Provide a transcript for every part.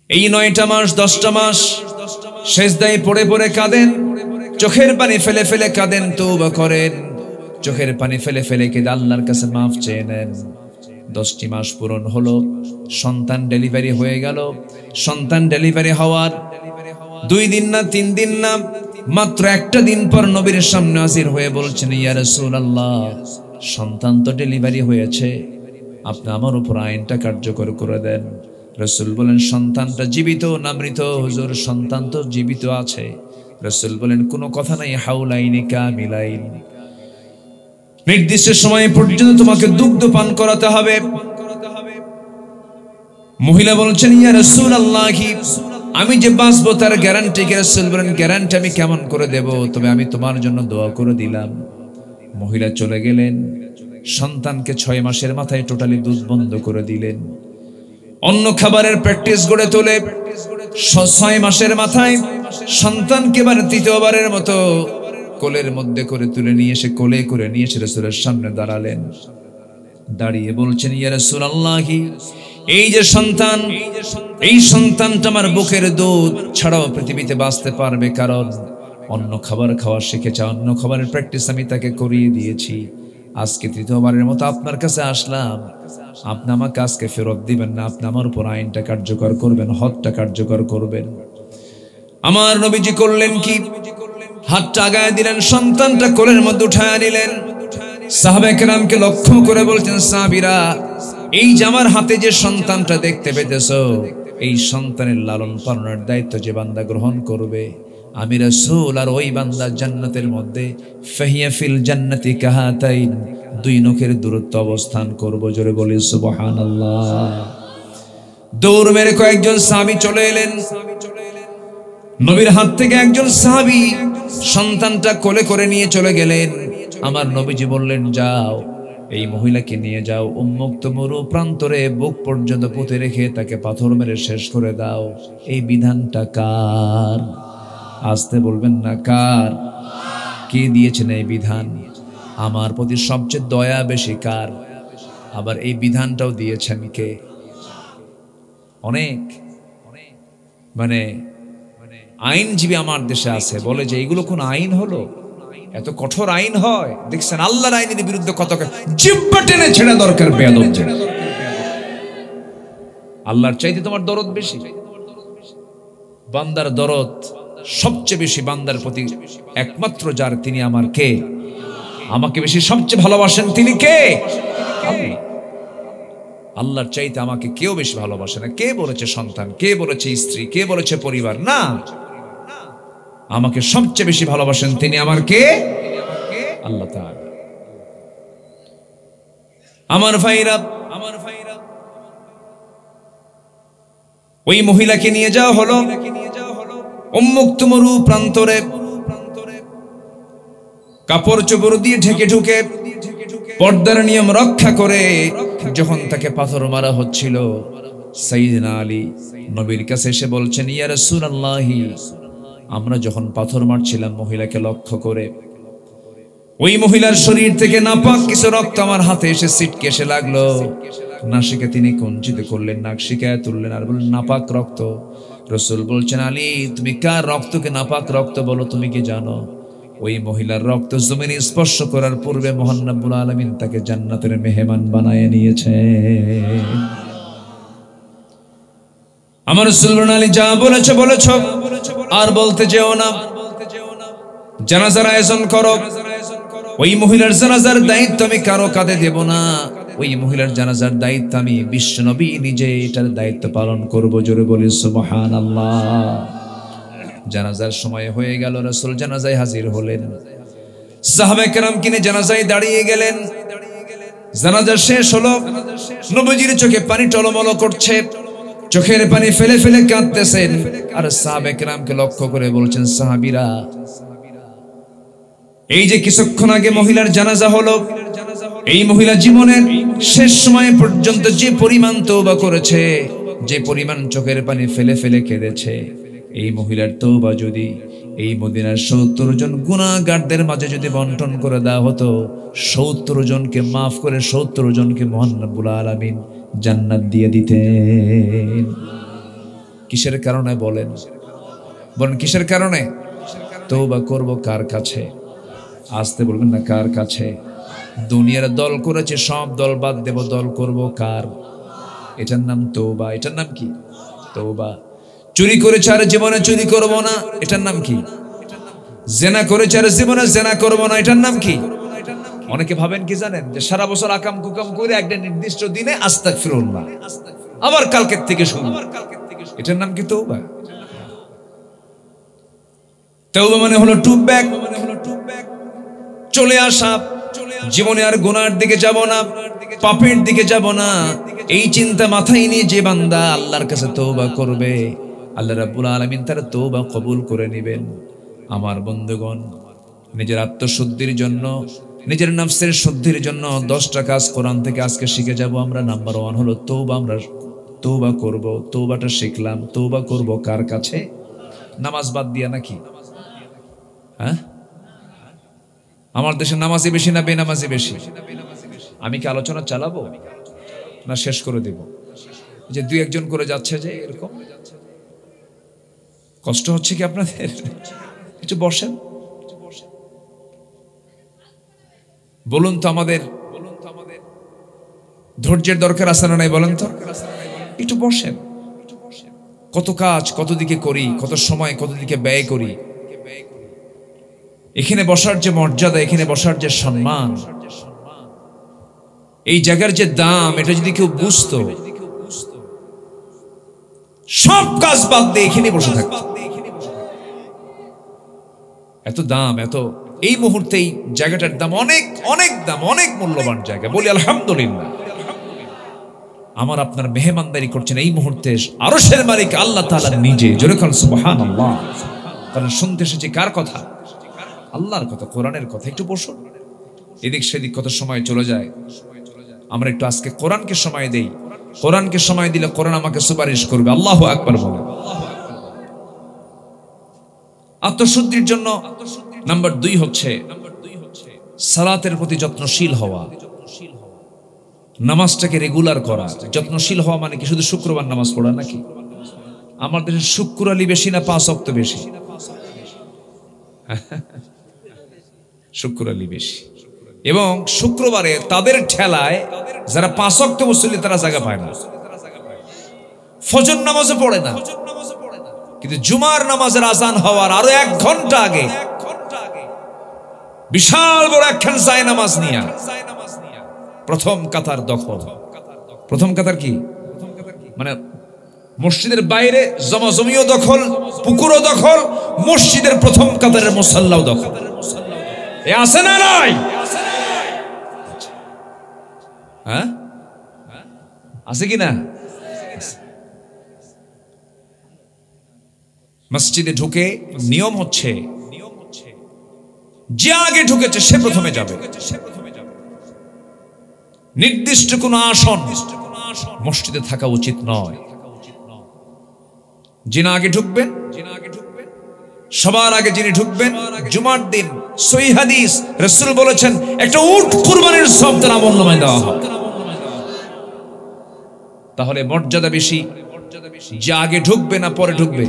এই 9টা মাস 10টা মাস সেজদায় পড়ে পড়ে কাঁদেন, চোখের পানি ফেলে ফেলে কাঁদেন, তওবা করেন, চোখের পানি ফেলে ফেলে কেঁদে আল্লাহর কাছে মাফ চেয়ে নেন। 10টি মাস পূরণ হলো, সন্তান ডেলিভারি হয়ে গেল। সন্তান ডেলিভারি হওয়ার 2 দিন না 3 দিন না, মাত্র একটা দিন পর নবীর সামনে হাজির হয়ে বলছেন, ইয়া রাসূলুল্লাহ, সন্তান তো ডেলিভারি হয়েছে, আপনি আমার উপর আইনটা কার্যকর করে দেন। রাসূল বলেন, সন্তানটা জীবিত না মৃত? হুজুর, সন্তান তো জীবিত আছে। রাসূল বলেন, কোনো কথা নাই, হাউলাইনি কামিলাইন, নির্দিষ্ট সময় পর্যন্ত তোমাকে দুগ্ধ পান করাতে হবে। মহিলা বলছেন, ইয়া রাসূলুল্লাহ, আমি যে বাঁচবো তার গ্যারান্টি কি? রাসূল বলেন, গ্যারান্টি আমি কেমন করে দেব, তবে আমি তোমার জন্য দোয়া করে দিলাম। মহিলা চলে গেলেন, সন্তানকে 6 মাসের মাথায় টোটালি দুধ বন্ধ করে দিলেন। অন্য খাবারের প্র্যাকটিস গড়ে তোলে 6 মাসের মাথায় সন্তানকে এবার তৃতীয়বারের মতো কোলের মধ্যে করে তুলে নিয়ে এসে কোলে করে নিয়ে এসে রাসূলের সামনে দাঁড়ালেন। দাঁড়িয়ে বলছেন, ইয়া রাসূলুল্লাহ, এই যে সন্তান, এই সন্তানটা আমার বুকের দুধ ছাড়াও পৃথিবীতে বাঁচতে পারবে, কারণ অন্য খাবার খাওয়া শিখেছে, অন্য খাবারের প্র্যাকটিস আমি তাকে করিয়ে দিয়েছি। আজকে তৃতীয়বারের মতো আপনার কাছে আসলাম, আপনি আমাকে আজকে ফেরত দিবেন না, আপনি আমার উপর আইনটা কার্যকর করবেন, হদটা কার্যকর করবেন। আমার নবীজি করলেন কি? হাতটা আগায় দিলেন, সন্তানটা কোলের মধ্যে উঠায় নিলেন। সাহাবায়ে কেরামকে লক্ষ্য করে বলছেন, সাহাবীরা, এই যে আমার হাতে যে সন্তানটা দেখতে পেতেছো, এই সন্তানের লালন পালনের দায়িত্ব যে বান্দা গ্রহণ করবে, আমি রাসূল আর ওই বান্দা জান্নাতের মধ্যে ফাহিয়া ফিল জান্নাতি কাহাতাইন, 2 নখের দূরত্ব অবস্থান করব। জোরে বলি সুবহানাল্লাহ। দৌড় মেরে কয়েকজন সাহাবী চলে এলেন। নবীর হাত থেকে একজন সাহাবী সন্তানটা কোলে করে নিয়ে চলে গেলেন। আমার নবীজি বললেন, যাও, এই মহিলাকে নিয়ে যাও, উন্মুক্ত মরু প্রান্তরে বুক পর্যন্ত পুঁতে রেখে তাকে পাথর মেরে শেষ করে দাও। এই বিধানটা কার? আসতে বলবেন না, কার? কে দিয়েছেন এই বিধান? আমার প্রতি সবচেয়ে দয়া বেশি কার? আবার এই বিধানটাও দিয়েছেন কে? অনেক মানে আইনজীবী আমার দেশে আছে, বলে যে এগুলো কোন আইন হলো, এত কঠোর আইন হয়? দেখছেন আল্লাহর আইনের বিরুদ্ধে কত জিহ্বা টেনে ছেড়া দরকার। বেয়াদব, আল্লাহর চাইতে তোমার দরদ বেশি। বান্দার দরদ সবচেয়ে বেশি বান্দার প্রতি একমাত্র যার, তিনি আমার কে? আমাকে বেশি সবচেয়ে ভালোবাসেন তিনি কে? আল্লাহর চাইতে আমাকে কেউ বেশি ভালোবাসে না। কে বলেছে সন্তান? কে বলেছে স্ত্রী? কে বলেছে পরিবার? না, আমাকে সবচেয়ে বেশি ভালোবাসেন তিনি আমার কে? আল্লাহ তাআলা। আমার ভাইরা, ওই মহিলাকে নিয়ে যাওয়া হলো উন্মুক্ত মরু প্রান্তরে, কাপড় চোপড় দিয়ে ঢেকে ঢুকে পর্দার নিয়ম রক্ষা করে যখন তাকে পাথর মারা হচ্ছিল, সাইয়েদনা আলী নবীর কাছে এসে বলছেন, ইয়া রাসূলুল্লাহ, আমরা যখন পাথর মারছিলাম মহিলাকে লক্ষ্য করে, ওই মহিলার শরীর থেকে নাপাক কিছু রক্ত আমার হাতে এসে ছিটকে এসে লাগলো। নাসিকা তিনি কুঞ্চিত করলেন, নাসিকায় তুললেন আর বললেন, নাপাক রক্ত। রাসূল বলছেন, আলী, তুমি কার রক্তকে নাপাক রক্ত বলো? তুমি কি জানো ওই মহিলার রক্ত জমিনে স্পর্শ করার পূর্বে মহান রব্বুল আলামিন তাকে জান্নাতের মেহমান বানায় নিয়েছে। আমার রাসূল বলেন, আলী, যা বলেছো বলেছো, আর বলতে যেও না। জানাজার আয়োজন করো। ওই মহিলার জানাজার দায়িত্ব আমি কারো কাঁধে দেব না। ওই মহিলার জানাজার দায়িত্ব আমি বিশ্বনবী নিজে এটার দায়িত্ব পালন করব। জোরে বলি সুবহানাল্লাহ। জানাজার সময় হয়ে গেল, রাসূল জানাজায় হাজির হলেন। সাহাবায়ে কেরাম কিনে জানাজায় দাঁড়িয়ে গেলেন। জানাজা শেষ হলো, নবীজির চোখে পানি টলমল করছে, চোখের পানি ফেলে ফেলে কাঁদতেছেন। আর সাহাবায়ে কেরামকে লক্ষ্য করে বলছেন, সাহাবীরা, এই যে কিছুক্ষণ আগে মহিলার জানাজা হলো, এই মহিলা জীবনের শেষ সময় পর্যন্ত যে পরিমাণ তওবা করেছে, যে পরিমাণ চোখের পানি ফেলে ফেলে কেঁদেছে, এই মহিলার তওবা যদি এই মদিনার 70 জন গুনাহগারদের মাঝে যদি বন্টন করে দেওয়া হতো, 70 জনকে মাফ করে 70 জনকে মহান রব্বুল আলামিন জান্নাত দিয়ে দিতেন। কিসের কারণে বলেন? বলেন কিসের কারণে? তওবা করব কার কাছে? আসতে বলবেন না, কার কাছে? দুনিয়ার দল করেছে, সব দল বাদ দেব, দল করব কার? এটার নাম তওবা। এটার নাম কি? তওবা। চুরি করেছে আর জীবনে চুরি করব না, এটার নাম কি? জেনা করেছে আর জীবনে জেনা করব না, এটার নাম কি? অনেকে ভাবেন কি জানেন, যে সারা বছর আকাম কুকাম করে একটা নির্দিষ্ট দিনে আস্তাগফিরুল্লাহ, আবার কালকের থেকে শুরু, এটার নাম কি তওবা? তওবা মানে হলো টুপ ব্যাক, চলে আসা, জীবনে আর গুনার দিকে যাব না, পাপের দিকে যাব না। এই চিন্তা মাথায় নিয়ে যে বান্দা আল্লাহর কাছে তওবা করবে, আল্লাহ রাব্বুল আলামিন তার তওবা কবুল করে নেবেন। আমার বন্ধুগণ, নিজের আত্মশুদ্ধির জন্য, নিজের নফসের শুদ্ধির জন্য 10টা কাজ কোরআন থেকে আজকে শিখে যাব আমরা। নাম্বার 1 হলো তওবা। আমরা তওবা করব, তওবাটা শিখলাম। তওবা করব কার কাছে? নামাজ বাদ দিয়া নাকি? হ্যাঁ, আমার দেশে নামাজি বেশি না বেনামাজি বেশি? আমি কি আলোচনা চালাবো না শেষ করে দেব? যে দুই একজন করে যাচ্ছে, যে এরকম কষ্ট হচ্ছে কি আপনাদের? একটু বসেন, বলুন তো, আমাদের ধৈর্যের দরকার আছে না নাই? বলেন তো, একটু বসেন। কত কাজ কত দিকে করি, কত সময় কত দিকে ব্যয় করি। এখানে বসার যে মর্যাদা, এখানে বসার যে সম্মান, এই জায়গার যে দাম, এটা যদি কেউ বুঝতো, সব কাজ বাদ দিয়ে এখানে বসে থাকতো। এত দাম, এত এই মুহূর্তে এই জায়গাটার দাম অনেক অনেক দাম, অনেক মূল্যবান জায়গা। বলি আলহামদুলিল্লাহ। আমার আপনার মেহমানদারি করছেন এই মুহূর্তে আরশের মালিক আল্লাহ তাআলা নিজে। জোরে বলেন সুবহানাল্লাহ। কারণ শুনতে এসেছি কার কথা? আল্লাহর কথা, কোরআনের কথা। একটু বসুন, এদিক সেদিক কত সময় চলে যায়। আমরা একটু আজকে কোরআনকে সময় দেই। কোরআনকে সময় দিলে কোরআন আমাকে সুপারিশ করবে। আল্লাহু আকবার বলেন। আত্মশুদ্ধির জন্য নাম্বার 2 হচ্ছে সালাতের প্রতি যত্নশীল হওয়া, নামাজটাকে রেগুলার করা। যত্নশীল হওয়া মানে কি শুধু শুক্রবার নামাজ পড়া নাকি? আমার দেশে শুক্র আলী বেশি না 5 ওয়াক্ত বেশি? শুক্র আলী বেশি। এবং শুক্রবারে তাদের ঠেলায় যারা 5 ওয়াক্ত মুসল্লি তারা জায়গা পায় না। ফজর নামাজও পড়ে না, কিন্তু জুমার নামাজের আজান হওয়ার আরো 1 ঘন্টা আগে বিশাল বড় একখান জায় নামাজ নিয়া প্রথম কাতার দখল। প্রথম কাতার কি মানে? মসজিদের বাইরে জমাজমিও দখল, পুকুরও দখল, মসজিদের প্রথম কাতারের মুসাল্লাও দখল। এ আছে না নাই? হ্যাঁ, আছে কি না? মসজিদে ঢুকে নিয়ম হচ্ছে যে আগে ঢুকেছে সে প্রথমে যাবে। নির্দিষ্ট কোন আসন মসজিদে থাকা উচিত নয়। যিনি আগে ঢুকবেন, সবার আগে যিনি ঢুকবেন, জুমার দিন সহিহ হাদিস রাসূল বলেছেন একটা উট কুরবানির সওয়াব তার আমলনামায় দেওয়া হবে। তাহলে মর্যাদা বেশি যে আগে ঢুকবে না পরে ঢুকবে?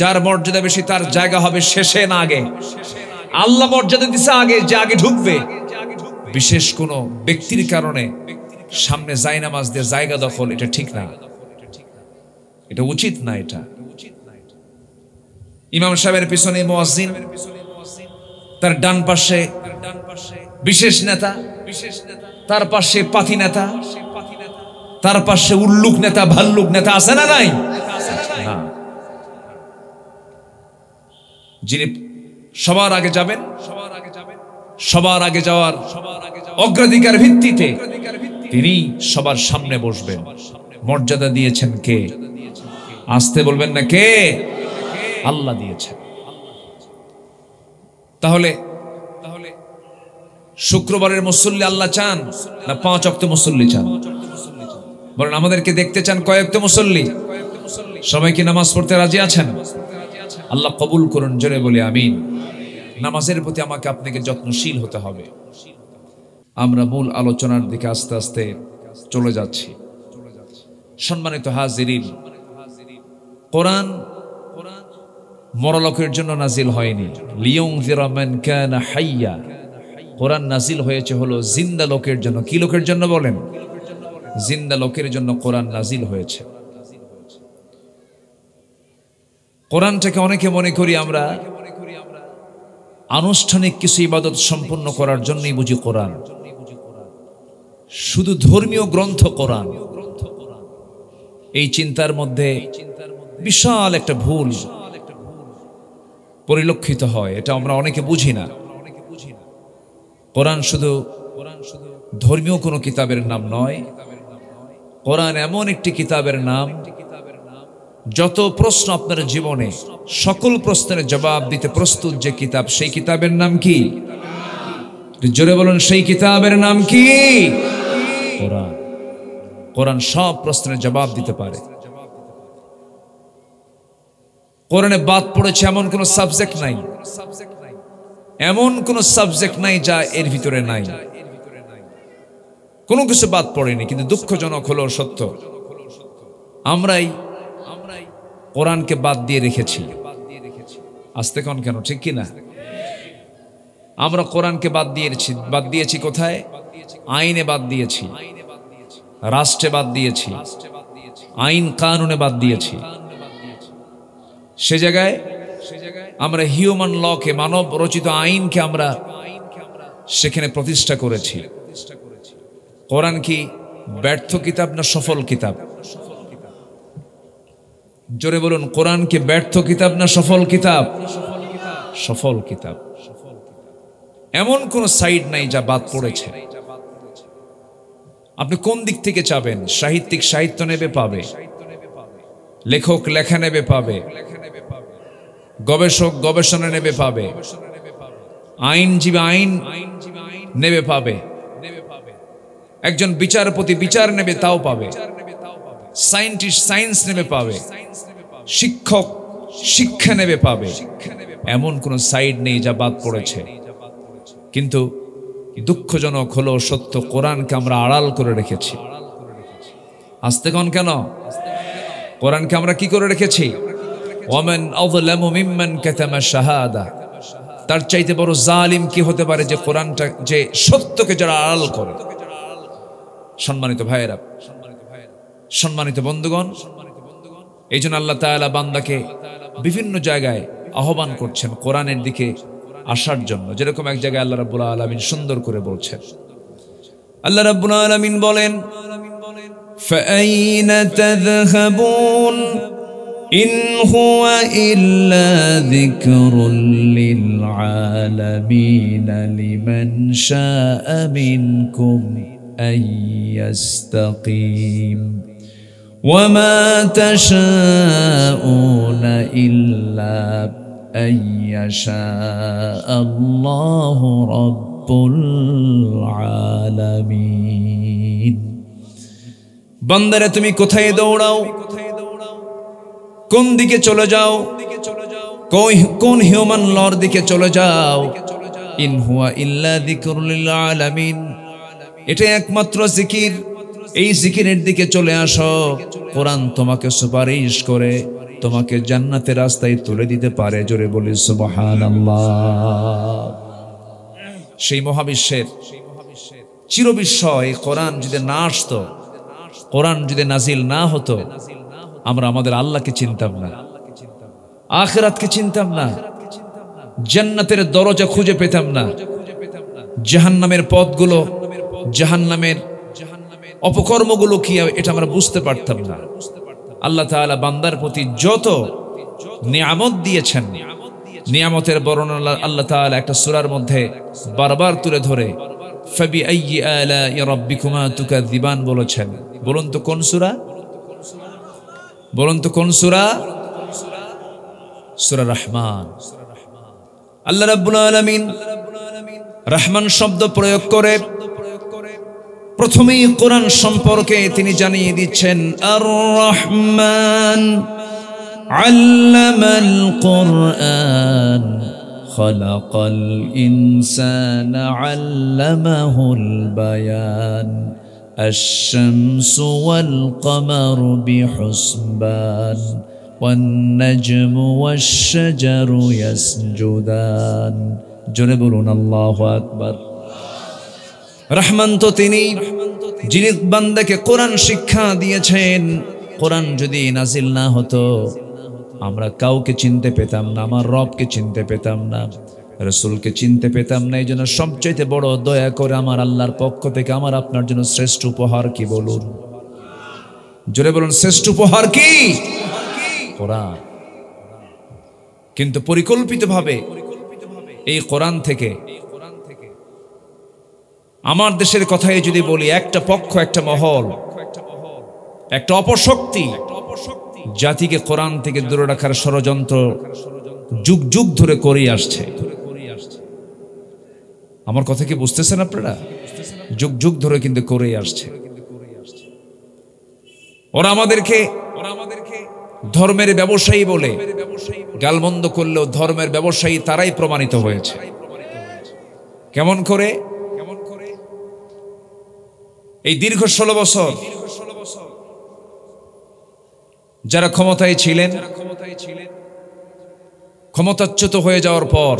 যার মর্যাদা বেশি তার জায়গা হবে শেষে না আগে। আল্লাহ মর্যাদা দিছে আগে, যে আগে ঢুকবে। বিশেষ কোন ব্যক্তির কারণে সামনে জায়নামাজ দিয়ে জায়গা দখল, এটা ঠিক না, এটা উচিত না। এটা ইমাম সাহেবের পিছনে মুয়াজ্জিন, তার ডান পাশে বিশেষ নেতা, তার পাশে পাতি নেতা, তার পাশে উল্লুক নেতা, ভাল্লুক নেতা, আছে না নাই? যিনি সবার আগে যাবেন, সবার আগে যাওয়ার অগ্রাধিকার ভিত্তিতে তিনি সবার সামনে বসবেন। মর্যাদা দিয়েছেন কে? আসতে বলবেন না কে? আল্লাহ দিয়েছেন। তাহলে শুক্রবারের মুসল্লি আল্লাহ চান না 5 ওয়াক্ত মুসল্লি চান? বলেন, আমাদেরকে দেখতে চান কয় ওয়াক্ত মুসল্লি? সবাই কি নামাজ পড়তে রাজি আছেন? আল্লাহ কবুল করুন, জোরে বলি আমিন। নামাজের প্রতি আমাকে আপনাকে যত্নশীল হতে হবে। আমরা মূল আলোচনার দিকে আস্তে আস্তে চলে যাচ্ছি। সম্মানিত হাজিরিন, কোরআন মরা লোকের জন্য নাজিল হয়নি, লিয়ুনযিরা মান কানা হাইয়া। কোরআন নাজিল হয়েছে হলো জিন্দা লোকের জন্য। কি লোকের জন্য বলেন? জিন্দা লোকের জন্য কোরআন নাজিল হয়েছে। কোরআনটাকে অনেকে মনে করি আমরা আনুষ্ঠানিক কিছু ইবাদত সম্পন্ন করার জন্যই বুঝি কোরআন, শুধু ধর্মীয় গ্রন্থ কোরআন। এই চিন্তার মধ্যে বিশাল একটা ভুল পরিলক্ষিত হয়, এটা আমরা অনেকে বুঝি না। কোরআন শুধু ধর্মীয় কোনো কিতাবের নাম নয়, কোরআন এমন একটি কিতাবের নাম যত প্রশ্ন আপনার জীবনে, সকল প্রশ্নের জবাব দিতে প্রস্তুত যে কিতাব, সেই কিতাবের নাম কি? জোরে বলুন, সেই কিতাবের নাম কি? কোরআন। কোরআন সব প্রশ্নের জবাব দিতে পারে। কোরআনে বাদ পড়েছে এমন কোন সাবজেক্ট নাই, এমন কোন সাবজেক্ট নাই যা এর ভিতরে নাই। কোনো কিছু বাদ পড়েনি। কিন্তু দুঃখজনক হলো সত্য, আমরাই কোরআনকে বাদ দিয়ে রেখেছি। আসতে কোন কেন, ঠিক কিনা? আমরা কোরআনকে বাদ দিয়েছি কোথায়? আইনে বাদ দিয়েছি, রাষ্ট্রে বাদ দিয়েছি, আইন কানুনে বাদ দিয়েছি। সে জায়গায় আমরা হিউম্যান লকে, মানব রচিত আইনকে আমরা সেখানে প্রতিষ্ঠা করেছি। কোরআন কি ব্যর্থ কিতাব না সফল কিতাব? জোরে বলুন, কোরআন কি ব্যর্থ কিতাব না সফল কিতাব? সফল কিতাব। এমন কোন সাইড নাই যা বাদ পড়েছে। আপনি কোন দিক থেকে চাবেন? সাহিত্যিক সাহিত্য নেবে, পাবে। লেখক লেখা নেবে, পাবে। গবেষক গবেষণা নেবে, পাবে। আইনজীবী আইন নেবে, পাবে। একজন বিচারপতি বিচার নেবে, তাও পাবে। সায়েন্টিস্ট সায়েন্স নেবে, পাবে। শিক্ষক শিক্ষা নেবে, পাবে। এমন কোন সাইড নেই যা বাদ পড়েছে। কিন্তু দুঃখজনক হলো সত্য, কোরআনকে আমরা আড়াল করে রেখেছি। আসতে কোন কেন? কোরআনকে আমরা কি করে রেখেছি? ওয়ামান আযলামু মিম্মান কাতামা শাহাদা। তার চাইতে বড় জালিম কি হতে পারে যে কোরআনটা, যে সত্যকে যারা আড়াল করে। সম্মানিত ভাইয়েরা, সম্মানিত বন্ধুগণ, এই জন্য আল্লাহ তাআলা বান্দাকে বিভিন্ন জায়গায় আহ্বান করছেন কোরআনের দিকে আসার জন্য। যেরকম এক জায়গায় আল্লাহ রাব্বুল আলামিন সুন্দর করে বলছেন। আল্লাহ রাব্বুল আলামিন বলেন, ফাআইনা তাযহাবুন ইন হুয়া ইল্লা যিকরুল লিল আলামিন লিমান শাআ মিনকুম আইয়াস্তাকিম ওয়া মা তাশাউনা ইল্লা আল্লাহু রাব্বুল আলামিন। বান্দারে তুমি কোথায় দৌড়াও, কোন দিকে চলে যাও, কোন হিউম্যান লর দিকে চলে যাও? ইন হুয়া ইল্লা যিকরুল লিল আলামিন, এটা একমাত্র জিকির। এই জিকিরের দিকে চলে আসো। কোরআন তোমাকে সুপারিশ করে তোমাকে জান্নাতের রাস্তায় তুলে দিতে পারে। জোরে বলি সুবহানাল্লাহ। সেই মহাবিশ্বের চিরবিস্ময় কোরআন যদি না আসতো, কোরআন যদি নাজিল না হতো, আমরা আমাদের আল্লাহকে চিনতাম না, আখিরাতকে চিনতাম না, জান্নাতের দরজা খুঁজে পেতাম না, জাহান্নামের পথগুলো, জাহান্নামের অপকর্মগুলো কি এটা আমরা বুঝতে পারতাম না। আল্লাহ তাআলা বান্দার প্রতি যত নিয়ামত দিয়েছেন, নিয়ামতের বর্ণনা আল্লাহ তাআলা একটা সূরার মধ্যে বারবার তুলে ধরে ফাবিআইয়ি আলাই রাব্বিকুমা তুকাযিবান বলেছেন। বলুন তো কোন সূরা? বলুন তো কোন সূরা? সূরা রহমান। আল্লাহ রাব্বুল আলামিন রহমান শব্দ প্রয়োগ করে প্রথমেই কোরআন সম্পর্কে তিনি জানিয়ে দিচ্ছেন, আর রহমান আল্লামাল কুরআন খালাকাল ইনসানা আল্লামাহুল বায়ান আশ-শামসু ওয়াল কমারু বিহুসবান ওয়ান-নাজমু ওয়াশ-শাজারু ইয়াসজুদান। জোরে বলুন আল্লাহু আকবার। রহমান তো তিনি, যিনি বান্দাকে কোরআন শিক্ষা দিয়েছেন। কোরআন যদি নাজিল না হতো আমরা কাউকে চিনতে পেতাম না, আমার রবকে চিনতে পেতাম না, রাসূলকে চিনতে পেতাম না। এই জন্য সবচেয়ে বড় দয়া করে আমার আল্লাহর পক্ষ থেকে আমার আপনার জন্য শ্রেষ্ঠ উপহার কি বলুন? জোরে বলুন, শ্রেষ্ঠ উপহার কি? কোরআন। কিন্তু পরিকল্পিতভাবে এই কোরআন থেকে, আমার দেশের কথাই যদি বলি, একটা পক্ষ, একটা মহল, একটা অপশক্তি জাতিকে কোরআন থেকে দূরে রাখার ষড়যন্ত্র যুগ যুগ ধরে করে আসছে। আমার কথা কি বুঝতেছেন আপনারা? যুগ যুগ ধরে কিন্তু করে আসছে। ওরা আমাদেরকে ধর্মের ব্যবসায়ী বলে গালমন্দ করলেও ধর্মের ব্যবসায়ী তারাই প্রমাণিত হয়েছে। কেমন করে? এই দীর্ঘ 16 বছর যারা ক্ষমতায় ছিলেন, ক্ষমতাচ্যুত হয়ে যাওয়ার পর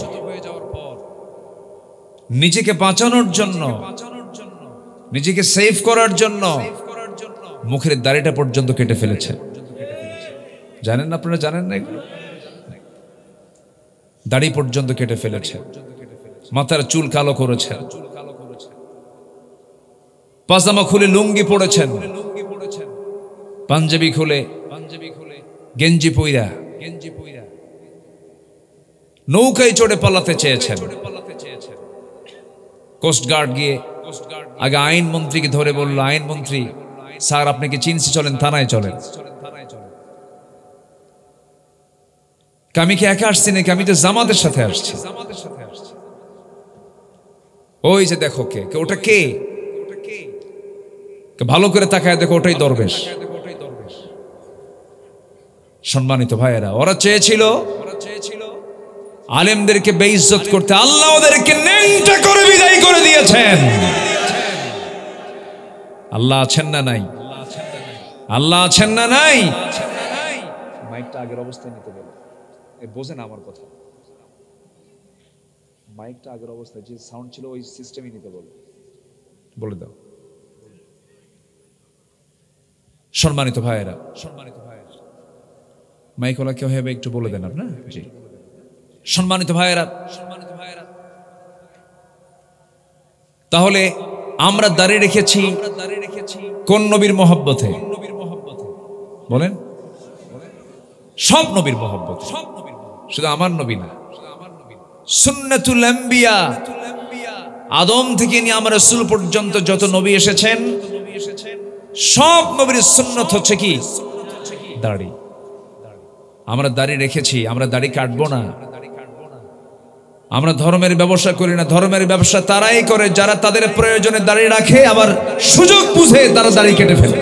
নিজেকে বাঁচানোর জন্য, নিজেকে সেভ করার জন্য মুখের দাড়িটা পর্যন্ত কেটে ফেলেছে। জানেন আপনারা? জানেন না? দাড়ি পর্যন্ত কেটে ফেলেছে, মাথার চুল কালো করেছে, পাজামা খুলে লুঙ্গি পড়েছেন, পাঞ্জাবি খুলে গেঞ্জি পইরা নৌকায় চড়ে পালাতে চেয়েছেন। কোস্টগার্ড গিয়ে আগে আইন মন্ত্রীকে ধরে বলল, আইন মন্ত্রী স্যার আপনি কি চিনছে, চলেন থানায় চলেন। আমি কি একা আসছি নাকি? আমি তো জামাতের সাথে আসছি। ওই যে দেখো কে, ওটা কে? ভালো করে তাকায় দেখো, ওটাই দরবেশ। সম্মানিত ভাইয়েরা, ওরা চেয়েছিল আলেমদেরকে বেইজ্জত করতে, আল্লাহ ওদেরকে ন্যাংটা করে বিদায় করে দিয়েছেন। আল্লাহ আছেন না নাই? আল্লাহ আছেন না নাই? মাইকটা আগের অবস্থায় নিতে বলো। বোঝেন আমার কথা? মাইকটা আগের অবস্থায় যে সাউন্ড ছিল ওই সিস্টেমই নিতে বলো, বলে দাও। সম্মানিত ভাইয়েরা, মাইকওয়ালা কেউ হবে একটু বলে দেন আপনার। জি, সম্মানিত ভাইয়েরা, তাহলে আমরা দাঁড়িয়ে রেখেছি কোন নবীর মহব্বতে? বলেন। সব নবীর মহব্বত, শুধু আমার নবী না। সুন্নাতুল আম্বিয়া, আদম থেকে নিয়ে আমার রাসূল পর্যন্ত যত নবী এসেছেন সব নবীর সুন্নাত হচ্ছে কি? দাড়ি। আমরা দাড়ি রেখেছি, আমরা দাড়ি কাটবো না। আমরা ধর্মের ব্যবসা করি না। ধর্মের ব্যবসা তারাই করে যারা তাদের প্রয়োজনে দাড়ি রাখে, আবার সুযোগ বুঝে তারা দাড়ি কেটে ফেলে।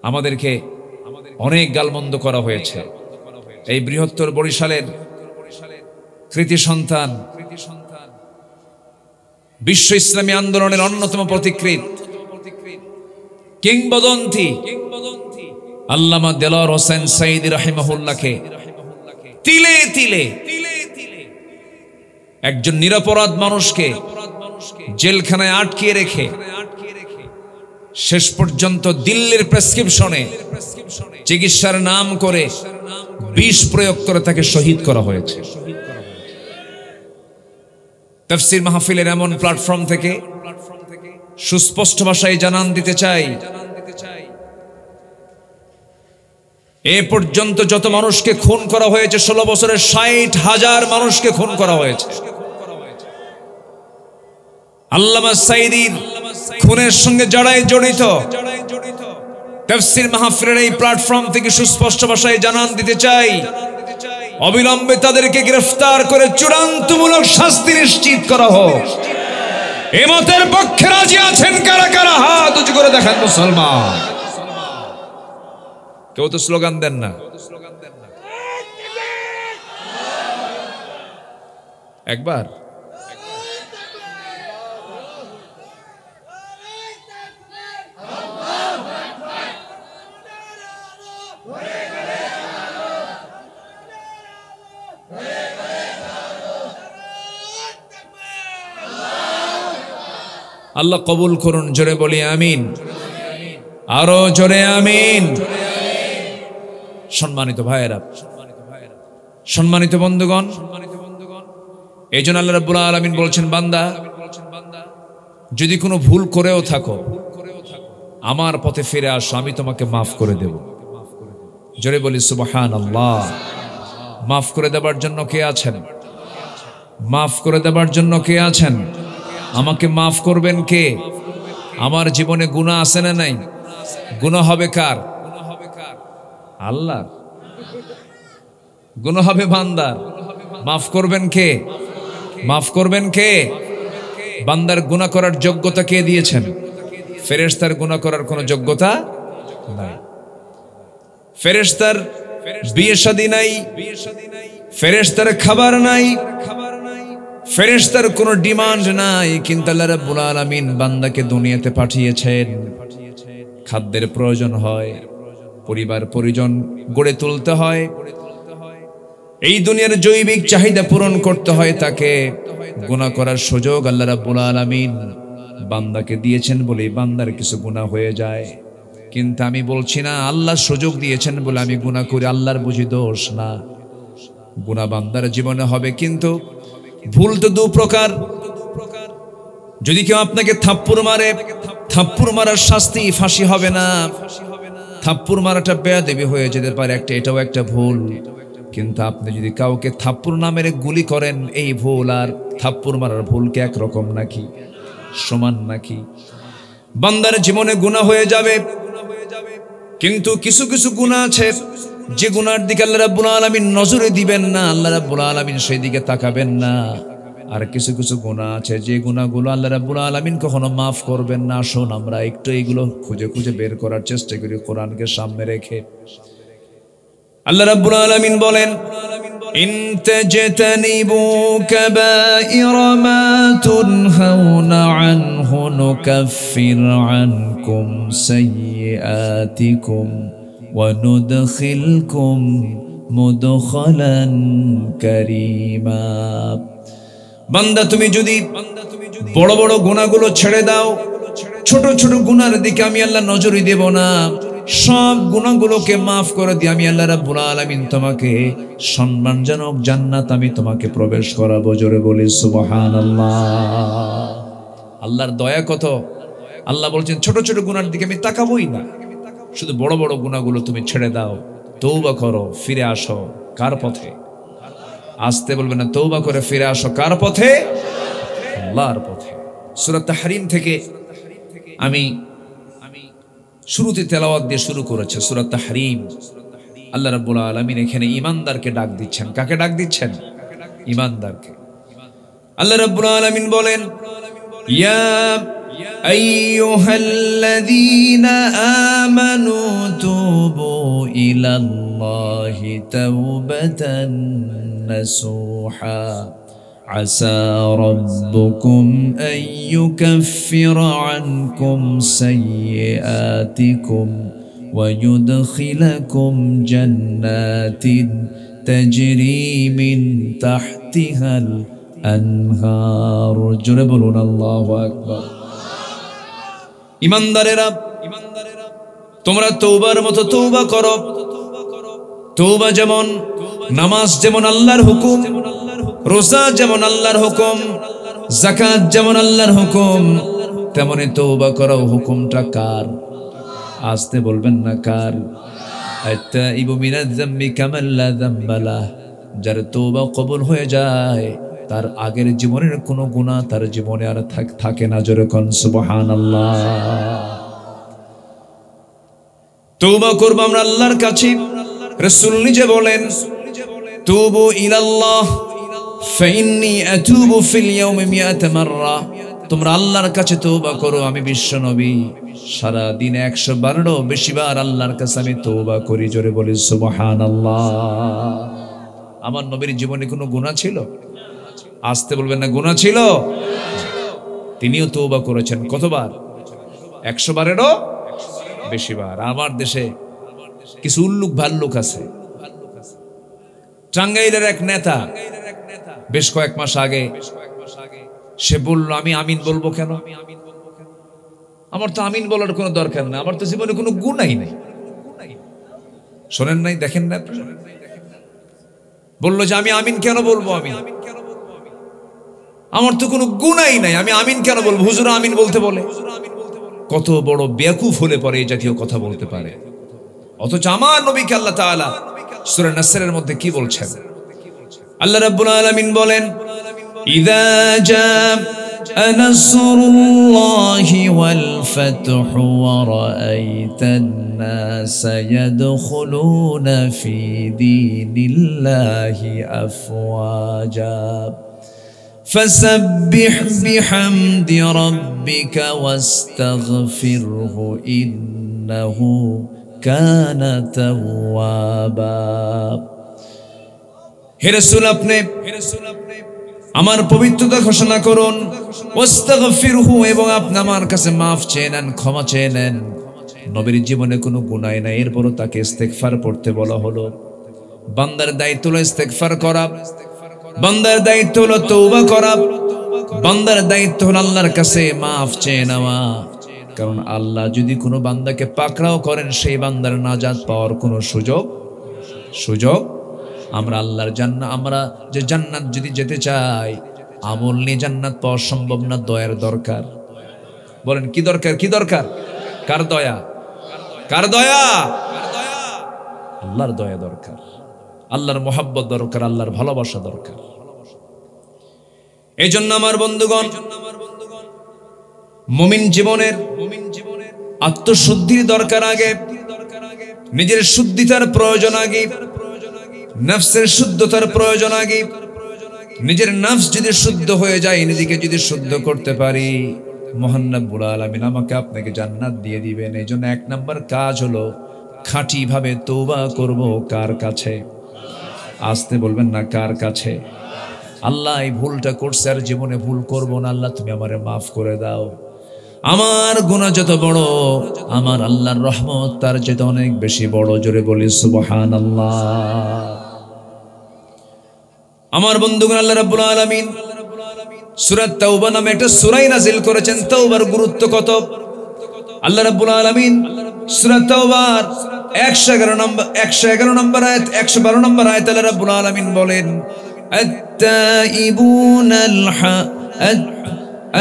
আমাদেরকে অনেক গালমন্দ করা হয়েছে। এই বৃহত্তর বরিশালের কৃতি সন্তান, বিশ্ব ইসলামী আন্দোলনের অন্যতম প্রতিকৃত কিংবদন্তি আল্লামা দেলোয়ার হোসেন সাঈদী রাহিমাহুল্লাহকে তিলে তিলে একজন নিরপরাধ মানুষকে জেলখানায় আটকে রেখে শেষ পর্যন্ত দিল্লির প্রেসক্রিপশনে চিকিৎসার নাম করে বিষ প্রয়োগ করে তাকে শহীদ করা হয়েছে। তাফসীর মাহফিলের এমন প্ল্যাটফর্ম থেকে সুস্পষ্ট ভাষায় জানান দিতে চাই, এ পর্যন্ত যত মানুষকে খুন করা হয়েছে, 16 বছরে 60,000 মানুষকে খুন করা হয়েছে। আল্লামা সাঈদীর খুনের সঙ্গে যারাই জড়িত, তাফসীর মাহফিলের এই প্ল্যাটফর্ম থেকে সুস্পষ্ট ভাষায় জানান দিতে চাই, অবিলম্বে তাদেরকে গ্রেফতার করে চূড়ান্তমূলক শাস্তি নিশ্চিত করা হোক। এই মতের পক্ষে রাজি আছেন কারা কারা? হাত উঁচু করে দেখান মুসলমান। কেউ তো স্লোগান দেন না। একবার আল্লাহ কবুল করুন, জোরে বলি আমিন, আরো জোরে আমিন। সম্মানিত ভাইয়েরা, সম্মানিত বন্ধুগণ, এই জন্য আল্লাহ রাব্বুল আলামিন বলছেন, বান্দা যদি কোনো ভুল করেও থাকো আমার পথে ফিরে আসো, আমি তোমাকে মাফ করে দেব। জোরে বলি সুবহানাল্লাহ। মাফ করে দেবার জন্য কে আছেন? মাফ করে দেবার জন্য কে আছেন? আমাকে মাফ করবেন কে? আমার জীবনে গুনাহ আছে না নাই? গুনাহ হবে কার? আল্লাহর। গুনাহ হবে বান্দার। মাফ করবেন কে? মাফ করবেন কে? বান্দার গুনাহ করার যোগ্যতা কে দিয়েছেন? ফেরেশতার গুনাহ করার কোনো যোগ্যতা নাই। ফেরেশতার বিয়ে শাদী নাই, ফেরেশতার খাবার নাই, ফেরেশতার কোনো ডিমান্ড নাই, কিন্তু আল্লাহ রাব্বুল আলামিন বান্দাকে দুনিয়াতে পাঠিয়েছেন। খাদ্যের প্রয়োজন হয়, পরিবার পরিজন গড়ে তুলতে হয়, এই দুনিয়ার জৈবিক চাহিদা পূরণ করতে হয়, তাকে গুনাহ করার সুযোগ আল্লাহ রাব্বুল আলামিন বান্দাকে দিয়েছেন বলেই বান্দার কিছু গুনাহ হয়ে যায়। কিন্তু আমি বলছি না আল্লাহ সুযোগ দিয়েছেন বলে আমি গুনাহ করি, আল্লাহর বুঝি দোষ না। গুনাহ বান্দার জীবনে হবে, কিন্তু ভুল তো দু প্রকার। যদি কেউ আপনাকে থাপ্পড় মারে, থাপ্পড় মারার শাস্তি ফাঁসি হবে না। থাপ্পড় মারাটা বেয়াদবি হয়ে যেতে পারে, এটাও একটা ভুল। কিন্তু আপনি যদি কাউকে থাপ্পড় না মেরে গুলি করেন, এই ভুল আর থাপ্পড় মারার ভুল কি একরকম নাকি? সমান নাকি? বান্দার জীবনে গুনাহ হয়ে যাবে, কিন্তু কিছু কিছু গুনাহ আছে যে গুনার দিকে আল্লাহ রাব্বুল আলামিন নজরে দিবেন না, আল্লাহ রাব্বুল আলামিন সেই দিকে তাকাবেন না। আর কিছু কিছু গুনাহ আছে যে গুনাহগুলো আল্লাহ রাব্বুল আলামিন কখনো মাফ করবেন না। আসুন আমরা একটু এইগুলো খুঁজে খুঁজে বের করার চেষ্টা করি কোরআনকে সামনে রেখে। আল্লাহ রাব্বুল আলামিন বলেন, ইন তাজতানিবু কাবাইরা মা তুনহাউনা আনহু নুকাফির আনকুম সাইয়্যাতিকুম ওয়া নুদখিলকুম মুদখালান কারীমা। বান্দা তুমি যদি বড় বড় গুনাহগুলো ছেড়ে দাও, ছোট ছোট গুনার দিকে আমি আল্লাহ নজরই দেব না, সব গুনাহগুলোকে মাফ করে দিয়ে আমি আল্লাহ রাব্বুল আলামিন তোমাকে সম্মানজনক জান্নাত আমি তোমাকে প্রবেশ করাবো। জোরে বলি সুবহানাল্লাহ। আল্লাহর দয়া কত! আল্লাহ বলছেন ছোট ছোট গুনার দিকে আমি তাকাবোই না, শুধু বড় বড় গুনাহগুলো তুমি ছেড়ে দাও, তওবা করো, ফিরে আসো। কার পথে? আসতে বলবে না, তওবা করে ফিরে আসো। কার পথে? আল্লাহর পথে। সূরা তাহরিম থেকে আমি শুরুতে তেলাওয়াত দিয়ে শুরু করেছে সূরা তাহরিম। আল্লাহ রাব্বুল আলামিন এখানে ঈমানদারকে ডাক দিচ্ছেন। কাকে ডাক দিচ্ছেন? ঈমানদারকে। আল্লাহ রাব্বুল আলামিন বলেন, ইয়া আইয়ুহাল্লাযীনা আমানু তুবু ইলাল্লাহি তাওবাতান নাসুহা عسى ربكم أن يكفر عنكم سيئاتكم ويدخلكم جنات تجري من تحتها الأنهار। জোরে বলুন আল্লাহু আকবার। ঈমানদারেরা, তোমরা তওবার মতো তওবা করো। তওবা যেমন, নামাজ যেমন আল্লাহর হুকুম, রোজা যেমন আল্লাহর হুকুম, যাকাত যেমন আল্লাহর হুকুম, তেমনি তওবা করো। হুকুমটা কার? আসতে বলবেন না কার? আত্তাইবু মিনাজ যামবি কামান লা যামবা লাহ। যার তওবা কবুল হয়ে যায়, তার আগের জীবনের কোনো গুনাহ তার জীবনে আর থাকে না। জোরে কোন সুবহানাল্লাহ। তওবা করব আমরা আল্লাহর কাছে। রাসূল নিজে বলেন, তুবু ইলাল্লাহ ফাইন্নী আতুবু ফিল ইয়াউমি মিআতা মাররা। তোমরা আল্লাহর কাছে তওবা করো। আমি বিশ্ব নবী সারা দিনে 112 বেশিবার আল্লাহর কাছে আমি তওবা করি। জোরে বলি সুবহানাল্লাহ। আমার নবীর জীবনে কোনো গুনাহ ছিল? আসতে বলবেন না, গুনাহ ছিল? তিনিও তওবা করেছেন। কতবার? 112 বেশিবার। আমার দেশে কিছু উল্লুক ভাল্লুক আছে। টাঙ্গাইলের এক নেতা বেশ কয়েক মাস আগে সে বলল, আমি আমিন বলবো কেন? আমার তো আমিন বলার কোনো দরকার না, আমার তো জীবনে কোনো গুনাহই নাই। শোনেন নাই, দেখেন না, বললো যে আমি আমিন কেন বলবো, আমার তো কোনো গুনাহই নাই, আমি আমিন কেন বলবো? হুজুর আমিন বলতে বলে। কত বড় বেয়াকুফ হলে পরে এই জাতীয় কথা বলতে পারে। অথচ আমার নবীকে আল্লাহ তাআলা সূরা নাসরের মধ্যে কি বলছেন? আল্লাহ রাব্বুল আলামিন বলেন, ইযা জাআ নাসরুল্লাহি ওয়াল ফাতহু ওয়া রাআইতান নাসা ইয়াদখুলুনা ফি দীনিল্লাহি আফওয়াজা ফাসাব্বিহ বিহামদি রাব্বিকা ওয়াস্তাগফিরহু ইন্নাহু কানা তাওয়াবা। হে রাসূল, আপনি আমার পবিত্রতা ঘোষণা করুন, ওয়াস্তাগফিরহু, এবং আপনি আমার কাছে মাফ চেয়ে নেন, ক্ষমা চেয়ে নেন। নবীর জীবনে কোনো গুনাহ নাই, এরপরও তাকে ইস্তেগফার পড়তে বলা হলো। বান্দার দায়িত্ব হলো ইস্তেগফার করা, বান্দার দায়িত্ব হলো তওবা করা, বান্দার দায়িত্ব হলো আল্লাহর কাছে মাফ চেয়ে নেওয়া। কারণ আল্লাহ যদি কোনো বান্দাকে পাকড়াও করেন, সেই বান্দার নাজাত পাওয়ার কোনো সুযোগ আমরা আল্লাহর জান্নাত, আমরা যে জান্নাত যদি যেতে চাই, আমল নিয়ে জান্নাত পাওয়া সম্ভব না, দয়ার দরকার। বলেন কি দরকার? কি দরকার? কার দয়া? কার দয়া? আল্লাহর দয়া দরকার, আল্লাহর মোহাব্বত দরকার, আল্লাহর ভালোবাসা দরকার। এই জন্য আমার বন্ধুগণ, মুমিন জীবনের আত্মশুদ্ধির দরকার আগে, নিজের শুদ্ধিতার প্রয়োজন আগে, নফসের শুদ্ধতার প্রয়োজন আগে। নিজের নফস যদি শুদ্ধ হয়ে যায়, নিজেকে যদি শুদ্ধ করতে পারি, মহান রব্বুল আলামিন আমাকে আপনাকে জান্নাত দিয়ে দিবেন। এই জন্য 1 নাম্বার কাজ হলো খাঁটি ভাবে তওবা করব। কার কাছে? আসতে বলবেন না, কার কাছে? আল্লাহ, এই ভুলটা করছে, আর জীবনে ভুল করব না, আল্লাহ তুমি আমারে মাফ করে দাও। আমার গুনাহ যত বড়, আমার আল্লাহর রহমত তার চেয়ে অনেক বেশি বড়। জোরে বলি সুবহানাল্লাহ। আমার বন্ধুগণ, আল্লাহ রাব্বুল আলামিন সূরা তাওবা নামে একটা সূরা নাযিল করেছেন। তাওবার গুরুত্ব কত! আল্লাহ রাব্বুল আলামিন সূরা তাওবার 111 নম্বর আয়াত, 112 নম্বর আয়াত আল্লাহ রাব্বুল আলামিন বলেন,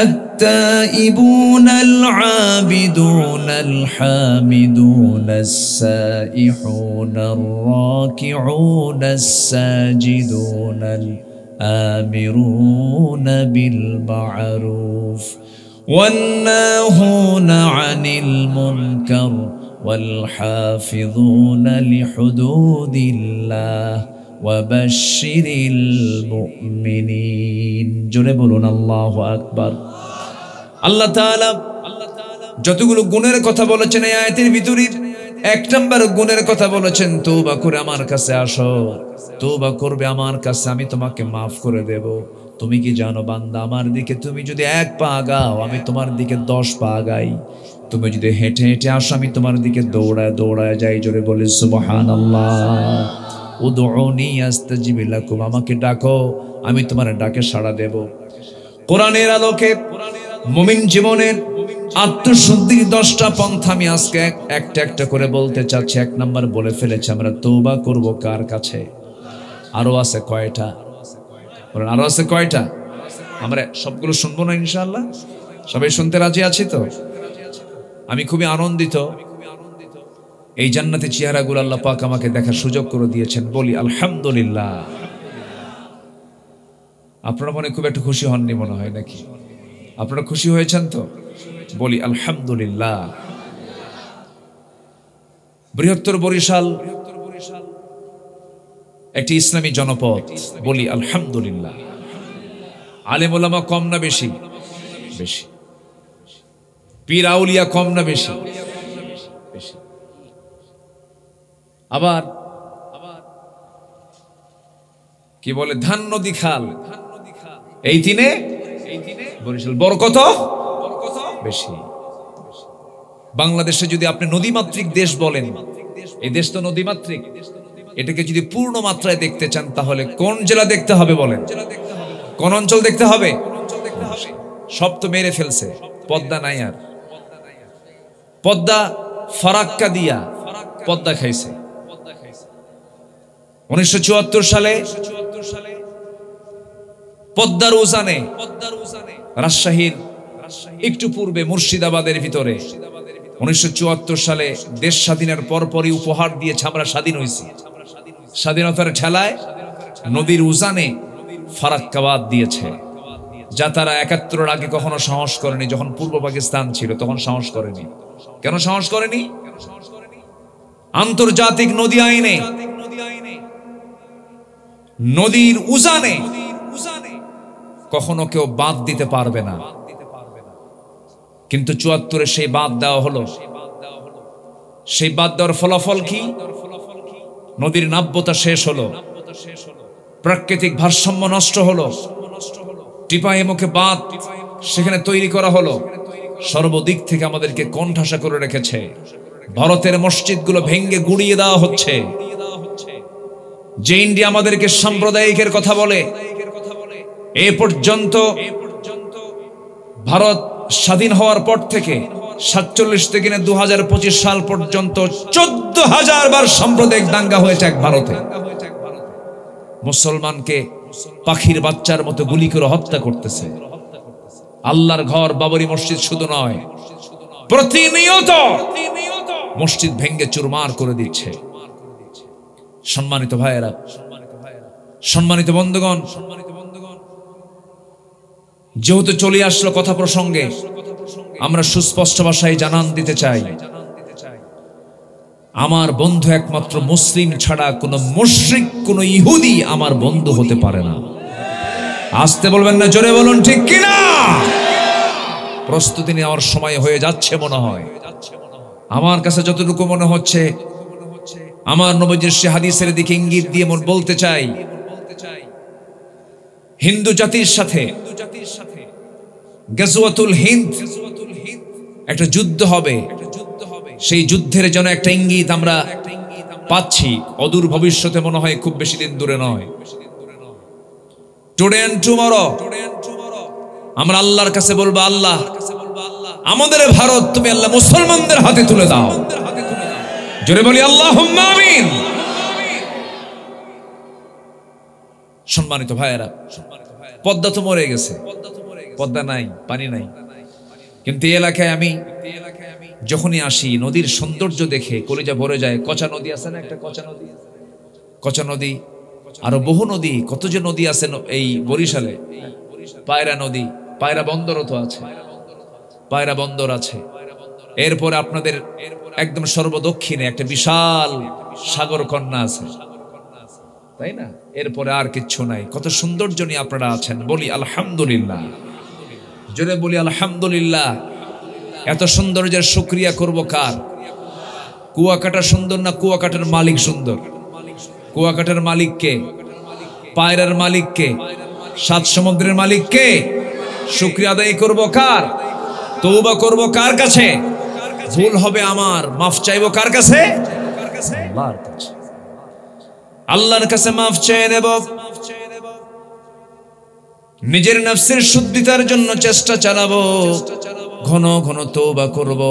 التائبون العابدون الحامدون السائحون الراكعون الساجدون الآمرون بالمعروف والناهون عن المنكر والحافظون لحدود الله وبشر المؤمنين। জোরে বলুন আল্লাহু আকবার। আল্লাহ তাআলা যতগুলো গুণের কথা বলেছেন এই আয়াতের ভিতরে 1 নম্বর গুণের কথা বলেছেন, তওবা করে আমার কাছে আসো, তওবা করবে আমার কাছে, আমি তোমাকে মাফ করে দেব। তুমি কি জানো বান্দা, আমার দিকে তুমি যদি 1 পা আগাও, আমি তোমার দিকে 10 পা আগাই। তুমি যদি হেঁটে হেঁটে আসো, আমি তোমার দিকে দৌড়ায় দৌড়ায় যাই। জোরে বলি সুবহানাল্লাহ। উদউনি আস্তাজিব লাকুম, আমাকে ডাকো, আমি তোমার ডাকে সাড়া দেব। কোরআনের আলোকে মুমিন জীবনের আত্মশুদ্ধির 10টা পন্থা আমি আজকে একটা একটা করে বলতে চাচ্ছি। 1 নাম্বার বলে ফেলেছি, আমরা তওবা করব কার কাছে? আরো আছে কয়টা? বলেন, আরো আছে কয়টা? আমরা সবগুলো শুনবো না ইনশাআল্লাহ? সবাই শুনতে রাজি আছি তো? আমি খুবই আনন্দিত, এই জান্নাতি চেহারাগুলো আল্লাহ পাক আমাকে দেখার সুযোগ করে দিয়েছেন। বলি আলহামদুলিল্লাহ। আপনারা মনে খুব একটু খুশি হননি মনে হয়, নাকি? আপনারা খুশি হয়েছেন তো? বলি আলহামদুলিল্লাহ। বৃহত্তর বরিশাল একটি ইসলামী জনপদ, বলি আলহামদুলিল্লাহ। আলেম ওলামা কম না বেশি? বেশি। পীর আউলিয়া কম না বেশি? বেশি। আবার কি বলে, ধান নদী খাল, এই তিনে বরিশাল বড় কত বেশি। বাংলাদেশে যদি আপনি নদীমাতৃক দেশ বলেন, এই দেশ তো নদীমাতৃক। এটাকে যদি পূর্ণ মাত্রায় দেখতে চান তাহলে কোন জেলা দেখতে হবে বলেন? কোন অঞ্চল দেখতে হবে? সব তো মেরে ফেলছে, পদ্মা নাই আর। পদ্মা ফারাক্কা দিয়া পদ্মা খাইছে। 1974 সালে পদ্মার উজানে রাজশাহীর একটু পূর্বে মুর্শিদাবাদের ভিতরে 1974 সালে দেশ স্বাধীনের পরপরই উপহার দিয়েছে আমরা স্বাধীন হয়েছি। স্বাধীনতার ঠেলায় নদীর উজানে ফারাক্কাবাদ দিয়েছে, যা তারা 71-এর আগে কখনো সাহস করেনি। যখন পূর্ব পাকিস্তান ছিল তখন সাহস করেনি। কেন সাহস করেনি? আন্তর্জাতিক নদী আইনে নদীর উজানে কখনো কেউ বাঁধ দিতে পারবে না। কিন্তু 74-এ সেই বাঁধ দেওয়া হলো। সেই বাঁধ দেওয়ার ফলাফল কি? নদীর নাব্যতা শেষ হলো, প্রাকৃতিক ভারসাম্য নষ্ট হলো। টিপাই মুখে বাঁধ সেখানে তৈরি করা হলো, সর্বদিক থেকে আমাদেরকে কোণঠাসা করে রেখেছে। ভারতের মসজিদগুলো ভেঙ্গে গুড়িয়ে দেওয়া হচ্ছে। যে ইন্ডিয়া আমাদেরকে সাম্প্রদায়িকের কথা বলে, এ পর্যন্ত ভারত স্বাধীন হওয়ার পর থেকে 47 থেকে 2025 সাল পর্যন্ত 14,000 বার সাম্প্রদায়িক দাঙ্গা হয়েছে এক ভারতে। মুসলমানকে পাখির বাচ্চার মতো গুলি করে হত্যা করতেছে। আল্লাহর ঘর বাবরি মসজিদ শুধু নয়, প্রতিনিয়ত মসজিদ ভেঙ্গে চুরমার করে দিচ্ছে। সম্মানিত ভাইয়েরা, সম্মানিত বন্ধুগণ, যেহেতু চলে আসলো কথা প্রসঙ্গে, আমরা সুস্পষ্ট ভাষায় জানান দিতে চাই, আমার বন্ধু একমাত্র মুসলিম ছাড়া কোনো মুশরিক, কোনো ইহুদি আমার বন্ধু হতে পারে না। আসতে বলবেন না, জোরে বলুন ঠিক কিনা। প্রস্তুতি নেওয়ার সময় হয়ে যাচ্ছে মনে হয়। আমার কাছে যতটুকু মনে হচ্ছে, আমার নবীজির সে হাদিসের দিকে ইঙ্গিত দিয়ে বলতে চাই, হিন্দু জাতির সাথে গাজওয়াতুল হিন্দ একটা যুদ্ধ হবে। সেই যুদ্ধের জন্য একটা ইঙ্গিত আমরা পাচ্ছি, অদূর ভবিষ্যতে মনে হয়, খুব বেশি দিন দূরে নয়। টুডে এন্ড টুমরো আমরা আল্লাহর কাছে বলবো, আল্লাহ আমাদের ভারত তুমি আল্লাহ মুসলমানদের হাতে তুলে দাও। জোরে বলি আল্লাহুম্মা আমিন। সম্মানিত ভাইয়েরা, পদ্মা তো মরে গেছে, পদ্মা নাই, পানি নাই। কিন্তু এই এলাকায় আমি যখনই আসি, নদীর সৌন্দর্য দেখে কলিজা ভরে যায়। কচা নদী আছে না, একটা কচা নদী, কচা নদী, আরো বহু নদী, কত যে নদী আছে এই বরিশালে। পায়রা নদী, পায়রা বন্দরও তো আছে, পায়রা বন্দর আছে। এরপরে আপনাদের একদম সর্বদক্ষিণে একটা বিশাল সাগর কন্যা আছে, তাই না? এরপরে আর কিচ্ছু নাই। কত সৌন্দর্য নিয়ে আপনারা আছেন, বলি আলহামদুলিল্লাহ। জোরে বলি আলহামদুলিল্লাহ। এত সৌন্দর্যের শুকরিয়া করব কার? কুয়াকাটা সুন্দর না কুয়াকাটার মালিক সুন্দর? কুয়াকাটার মালিক কে? পায়রার মালিক কে? সাত সমুদ্রের মালিক কে? শুকরিয়া আদায় করব কার? তওবা করব কার কাছে? ভুল হবে আমার, মাফ চাইবো কার কাছে? আল্লাহর কাছে। আল্লাহর কাছে মাফ চেয়ে নেব। নিজের নফসের শুদ্ধিতার জন্য চেষ্টা চালাবো, ঘন ঘন তওবা করব।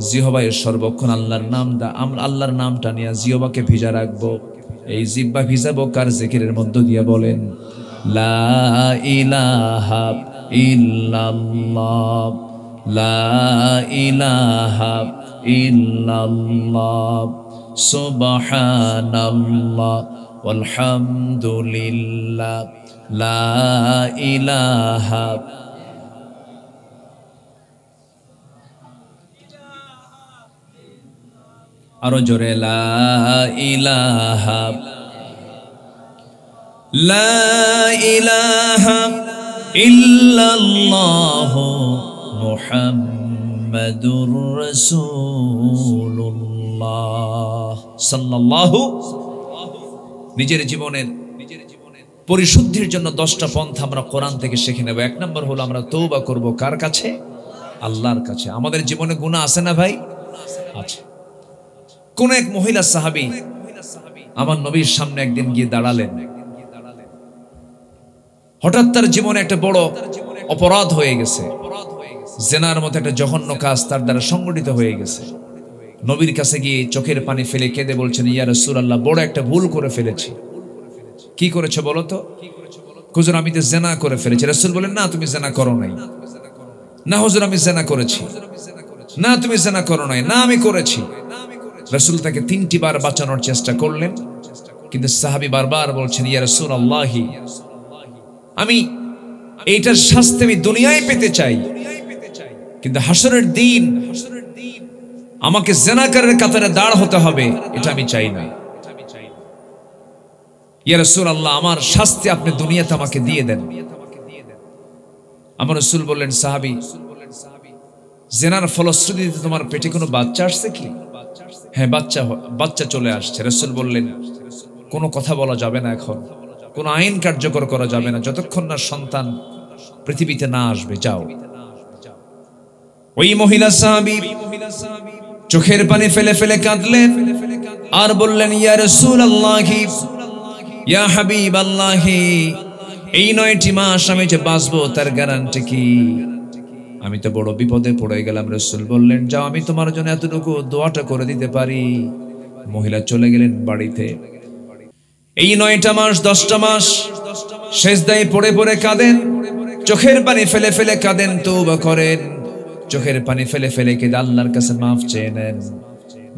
জিহ্বায় সর্বক্ষণ আল্লাহর নাম আমরা আল্লাহর নামটা নিয়ে জিহ্বাকে ভিজা রাখবো। এই জিহ্বা ভিজাবো কার? জিকিরের মধ্য দিয়ে বলেন, লা ইলাহা ইল্লাল্লাহ, লা ইলাহা ইল্লাল্লাহ, সুবহানাল্লাহ ওয়ালহামদুলিল্লাহ, লা ইলাহা। আরো জোরে, লা ইলাহা, লা ইলাহা ইল্লাল্লাহ মুহাম্মাদুর রাসূলুল্লাহ সাল্লাল্লাহু। নিজের জীবনের পরিশুদ্ধির জন্য 10টা পন্থা আমরা কোরআন থেকে শিখে নেব। 1 নম্বর হলো আমরা তওবা করব কার কাছে? আল্লাহর কাছে। আমাদের জীবনে গুনাহ আছে না ভাই? আছে। কোন এক মহিলা সাহাবী আমার নবীর সামনে একদিন গিয়ে দাঁড়ালেন। হঠাৎ তার জীবনে একটা বড় অপরাধ হয়ে গেছে, জেনার মতো একটা জঘন্য কাজ তার দ্বারা সংগঠিত হয়ে গেছে। নবীর কাছে গিয়ে চোখের পানি ফেলে কেঁদে বলছেন, ইয়া রাসূলুল্লাহ, বড় একটা ভুল করে ফেলেছি। কি করেছে বলো তো? হুজুর, আমি তো জেনা করে ফেলেছি। রাসূল বলেন, না তুমি জেনা করো নাই। না হুজুর, আমি জেনা করেছি। না তুমি জেনা করো নাই। না আমি করেছি। রাসূল তাকে 3টি বার বাঁচানোর চেষ্টা করলেন, কিন্তু সাহাবী বারবার বলছেন, ইয়া রাসূলুল্লাহ, আমি এইটার শাস্তি আমি দুনিয়ায় পেতে চাই, কিন্তু হাসরের দিন আমাকে জেনাকারের কাতারে দাঁড় হতে হবে, এটা আমি চাই না। ইয়া রাসূলুল্লাহ, আমার শাস্তি আপনি দুনিয়াতে আমাকে দিয়ে দেন। আমার রাসূল বললেন, সাহাবী, জেনার ফলশ্রুতিতে তোমার পেটে কোনো বাচ্চা আসছে কি? হ্যাঁ, বাচ্চা চলে আসছে। রাসূল বললেন, কোনো কথা বলা যাবে না, এখন কোনো আইন কার্যকর করা যাবে না যতক্ষণ না সন্তান পৃথিবীতে না আসবে, যাও। ওই মহিলা সাহাবী চোখের পানি ফেলে ফেলে কাঁদলেন আর বললেন, ইয়া রাসূলুল্লাহ, ইয়া হাবিবাল্লাহ, এই 9টি মাস আমি যে বাঁচবো তার গ্যারান্টি কি? আমি তো বড় বিপদে পড়ে গেলাম। রাসূল বললেন, যাও, আমি তোমার জন্য এতটুকু দোয়াটা করে দিতে পারি। মহিলা চলে গেলেন বাড়িতে। এই 9টা মাস 10টা মাস সেজদায় পড়ে পড়ে কাঁদেন, চোখের পানি ফেলে ফেলে কাঁদেন, তওবা করেন, চোখের পানি ফেলে ফেলে কেঁদে আল্লাহর কাছে মাফ চেয়ে নেন।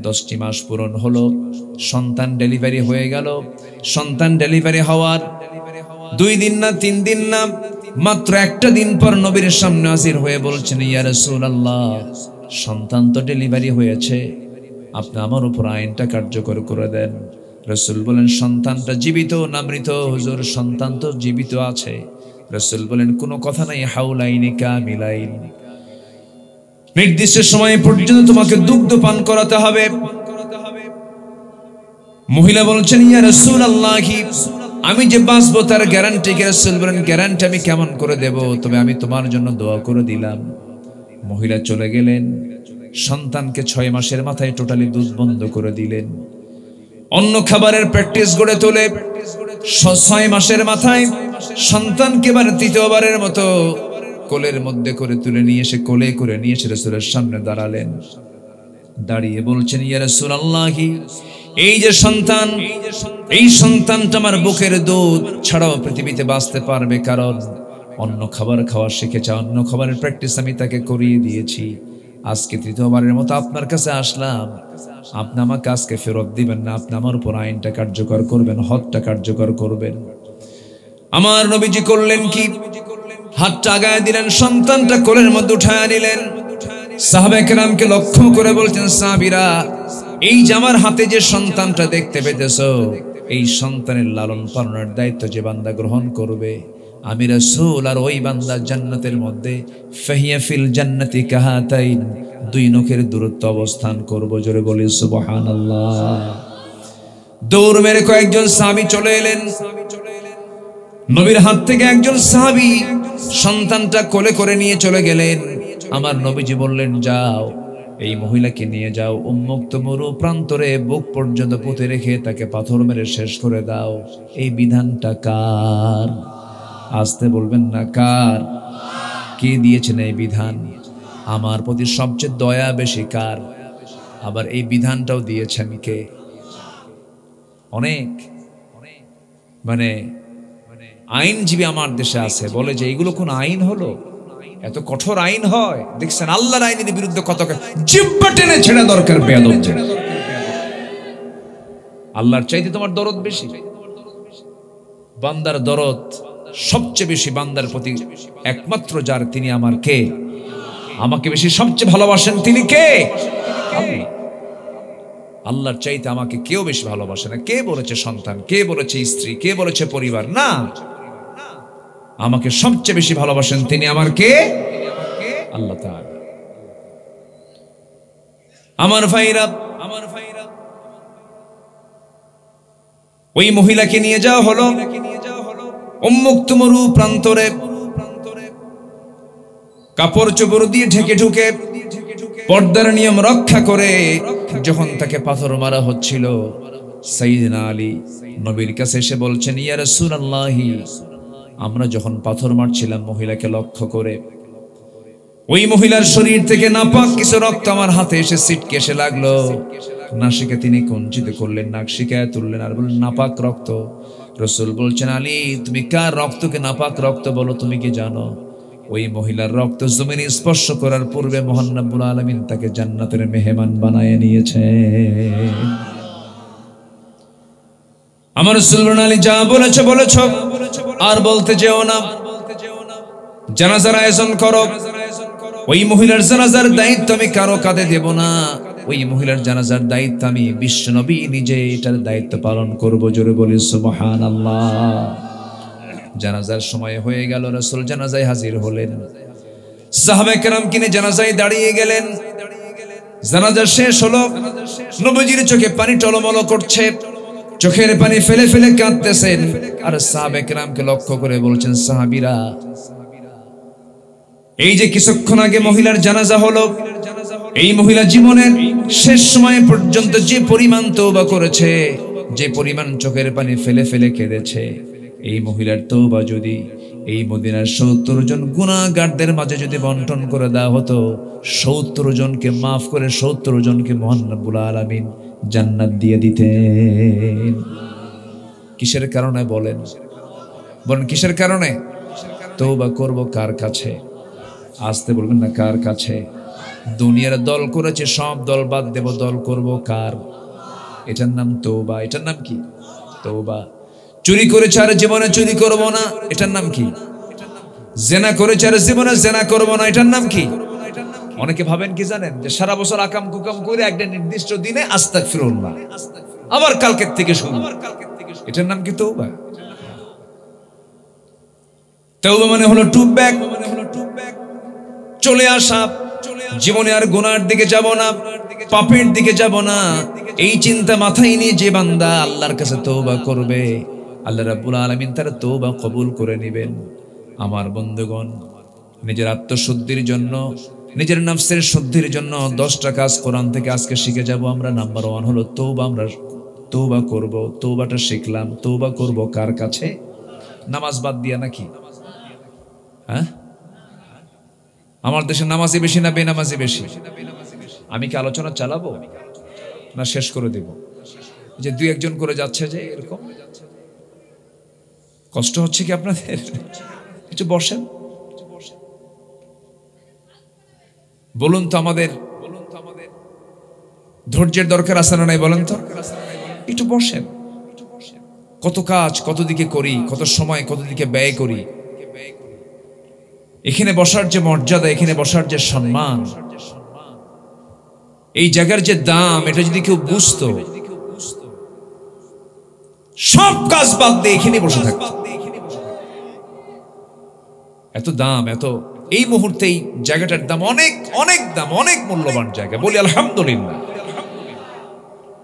10টি মাস পূরণ হলো, সন্তান ডেলিভারি হয়ে গেল। সন্তান ডেলিভারি হওয়ার 2 দিন না 3 দিন না, মাত্র একটা দিন পর নবীর সামনে হাজির হয়ে বলছেন, ইয়া রাসূলুল্লাহ, সন্তান তো ডেলিভারি হয়েছে, আপনি আমার উপর আইনটা কার্যকর করে দেন। রাসূল বলেন, সন্তানটা জীবিত না মৃত? হুজুর, সন্তান তো জীবিত আছে। রাসূল বলেন, কোনো কথা নাই, হাউলাইনি কামিলাইন, নির্দিষ্ট সময় পর্যন্ত তোমাকে দুগ্ধ পান করাতে হবে। মহিলা বলছেন, ইয়া রাসূলুল্লাহ, আমি যে বাঁচবো তার গ্যারান্টি কি? রাসূল বলেন, গ্যারান্টি আমি কেমন করে দেব? তবে আমি তোমার জন্য দোয়া করে দিলাম। মহিলা চলে গেলেন, সন্তানকে 6 মাসের মাথায় টোটালি দুধ বন্ধ করে দিলেন। অন্য খাবারের প্র্যাকটিস গড়ে তোলে 6 মাসের মাথায় সন্তানকে এবার 3য়বারের মতো কোলের মধ্যে করে তুলে নিয়ে এসে কোলে করে নিয়ে এসে রাসূলের সামনে দাঁড়ালেন। দাঁড়িয়ে বলছেন, ইয়া রাসূলুল্লাহ, এই যে সন্তান, এই সন্তানটা আমার বুকের দুধ ছাড়াও পৃথিবীতে বাঁচতে পারবে, কারণ অন্য খাবার খাওয়া শিখেছে, অন্য খাবারের প্র্যাকটিস আমি তাকে করিয়ে দিয়েছি। আজকে 3য়বারের মতো আপনার কাছে আসলাম, আপনি আমাকে আজকে ফেরত দিবেন না, আপনি আমার উপর আইনটা কার্যকর করবেন, হদটা কার্যকর করবেন। আমার নবীজি করলেন কি? হাতটা আগায় দিলেন, সন্তানটা কোলের মধ্যে উঠায় নিলেন। সাহাবায়ে কেরামকে লক্ষ্য করে বলছেন, সাহাবীরা, এই যে আমার হাতে যে সন্তানটা দেখতে পেতেছো, এই সন্তানের লালন পালনের দায়িত্ব যে বান্দা গ্রহণ করবে, আমি রাসূল আর ওই বান্দা জান্নাতের মধ্যে ফাহিয়া ফিল জান্নাতি কাহাতাইন, 2 নখের দূরত্ব অবস্থান করব। জোরে বলি সুবহানাল্লাহ। দৌড় মেরে কয়েকজন সাহাবী চলে এলেন। নবীর হাত থেকে একজন সাহাবী সন্তানটা কোলে করে নিয়ে চলে গেলেন। আমার নবীজি বললেন, যাও, এই মহিলাকে নিয়ে যাও, উন্মুক্ত মরু প্রান্তরে বুক পর্যন্ত পুঁতে রেখে তাকে পাথর মেরে শেষ করে দাও। এই বিধানটা কার? আসতে বলবেন না, কার? কে দিয়েছেন এই বিধান? আমার প্রতি সবচেয়ে দয়া বেশি কার? আবার এই বিধানটাও দিয়েছেন কে? অনেক মানে আইনজীবী আমার দেশে আছে, বলে যে এগুলো কোন আইন হলো? এত কঠোর আইন হয়? দেখছেন আল্লাহর আইনের বিরুদ্ধে কত জিহ্বা টেনে ছেড়া দরকার। বেয়াদব, আল্লাহর চাইতে তোমার দরদ বেশি। বান্দার দরদ সবচেয়ে বেশি বান্দার প্রতি একমাত্র যার, তিনি আমার কে? আমাকে বেশি সবচেয়ে ভালোবাসেন তিনি কে? আল্লাহর চাইতে আমাকে কেউ বেশি ভালোবাসে না। কে বলেছে সন্তান? কে বলেছে স্ত্রী? কে বলেছে পরিবার? না, আমাকে সবচেয়ে বেশি ভালোবাসেন তিনি আমার কে? আল্লাহ তাআলা। আমার ভাইরা, ওই মহিলাকে নিয়ে যাওয়া হলো উন্মুক্ত মরু প্রান্তরে, কাপড় চোপড় দিয়ে ঢেকে ঢুকে পর্দার নিয়ম রক্ষা করে যখন তাকে পাথর মারা হচ্ছিল, সাইয়েদনা আলী নবীর কাছে এসে বলছেন, ইয়া রাসূলুল্লাহ, আমরা যখন পাথর মারছিলাম মহিলাকে লক্ষ্য করে, ওই মহিলার শরীর থেকে নাপাক কিছু রক্ত আমার হাতে এসে ছিটকে এসে লাগলো। নাসিকা তিনি কুঞ্চিত করলেন, নাসিকায় তুললেন আর বললেন, নাপাক রক্ত। রাসূল বলছেন, আলী তুমি কার রক্তকে নাপাক রক্ত বলো, তুমি কি জানো? ওই মহিলার রক্ত জমিনে স্পর্শ করার পূর্বে মহান রব্বুল আলামিন তাকে জান্নাতের মেহমান বানায় নিয়েছে। আমার রাসূল বলেন, আলী যা বলেছো বলেছো, আর বলতে যেও না। জানাজার আয়োজন করো। ওই মহিলার জানাজার দায়িত্ব আমি কারো কাঁধে দেব না। ওই মহিলার জানাজার দায়িত্ব আমি বিশ্বনবী নিজে এটার দায়িত্ব পালন করব। জোরে বলি সুবহানাল্লাহ। জানাজার সময় হয়ে গেল, রাসূল জানাজায় হাজির হলেন। সাহাবায়ে কেরাম কিনে জানাজায় দাঁড়িয়ে গেলেন। জানাজা শেষ হলো, নবীজির চোখে পানি টলমল করছে, চোখের পানি ফেলে ফেলে কাঁদতেছেন। আর সাহাবায়ে কেরামকে লক্ষ্য করে বলছেন, সাহাবীরা, এই যে কিছুক্ষণ আগে মহিলার জানাজা হলো, এই মহিলা জীবনের শেষ সময় পর্যন্ত যে পরিমাণ তওবা করেছে, যে পরিমাণ চোখের পানি ফেলে ফেলে কেঁদেছে, এই মহিলার তওবা যদি এই মদিনার ৭০ জন গুনাহগারদের মাঝে যদি বন্টন করে দেওয়া হতো, ৭০ জনকে মাফ করে ৭০ জনকে মহান রব্বুল আলামিন জান্নাত দিয়ে দিতেন। কিসের কারণে বলেন? বলেন কিসের কারণে? তওবা করব কার কাছে? আসতে বলবেন না, কার কাছে? দুনিয়ার দল করেছে, সব দল বাদ দেব, দল করব কার? এটার নাম তওবা। এটার নাম কি? তওবা। চুরি করেছে আর জীবনে চুরি করব না, এটার নাম কি? জেনা করেছে আর জীবনে জেনা করব না, এটার নাম কি? অনেকে ভাবেন কি জানেন, যে সারা বছর আকাম কুকাম করে একটা নির্দিষ্ট দিনে আস্তাগফিরুল্লাহ, আবার কালকের থেকে শুরু, এটার নাম কি তওবা? তওবা মানে হলো টু ব্যাক, চলে আসা, জীবনে আর গুনার দিকে যাব না, পাপের দিকে যাব না। এই চিন্তা মাথায় নিয়ে যে বান্দা আল্লাহর কাছে তওবা করবে, আল্লাহ রাব্বুল আলামিন তার তওবা কবুল করে নেবেন। আমার বন্ধুগণ, নিজের আত্মশুদ্ধির জন্য, নিজের নফসের শুদ্ধির জন্য 10টা কাজ কোরআন থেকে আজকে শিখে যাব আমরা। নাম্বার 1 হলো তওবা। আমরা তওবা করব, তওবাটা শিখলাম। তওবা করব কার কাছে? নামাজ বাদ দিয়া নাকি? হ্যাঁ, আমার দেশে নামাজি বেশি না বেনামাজি বেশি? আমি কি আলোচনা চালাবো না শেষ করে দেব? যে 2-1 জন করে যাচ্ছে, যে এরকম কষ্ট হচ্ছে কি আপনাদের? একটু বসেন, বলুন তো, আমাদের ধৈর্যের দরকার আছে না নাই? বলেন তো, একটু বসেন। কত কাজ কত দিকে করি, কত সময় কত দিকে ব্যয় করি। এখানে বসার যে মর্যাদা, এখানে বসার যে সম্মান, এই জায়গার যে দাম, এটা যদি কেউ বুঝতো, সব কাজ বাদ দিয়ে এখানে বসে থাকতো। এত দাম, এত এই মুহূর্তে এই জায়গাটার দাম অনেক অনেক দাম, অনেক মূল্যবান জায়গা। বলি আলহামদুলিল্লাহ।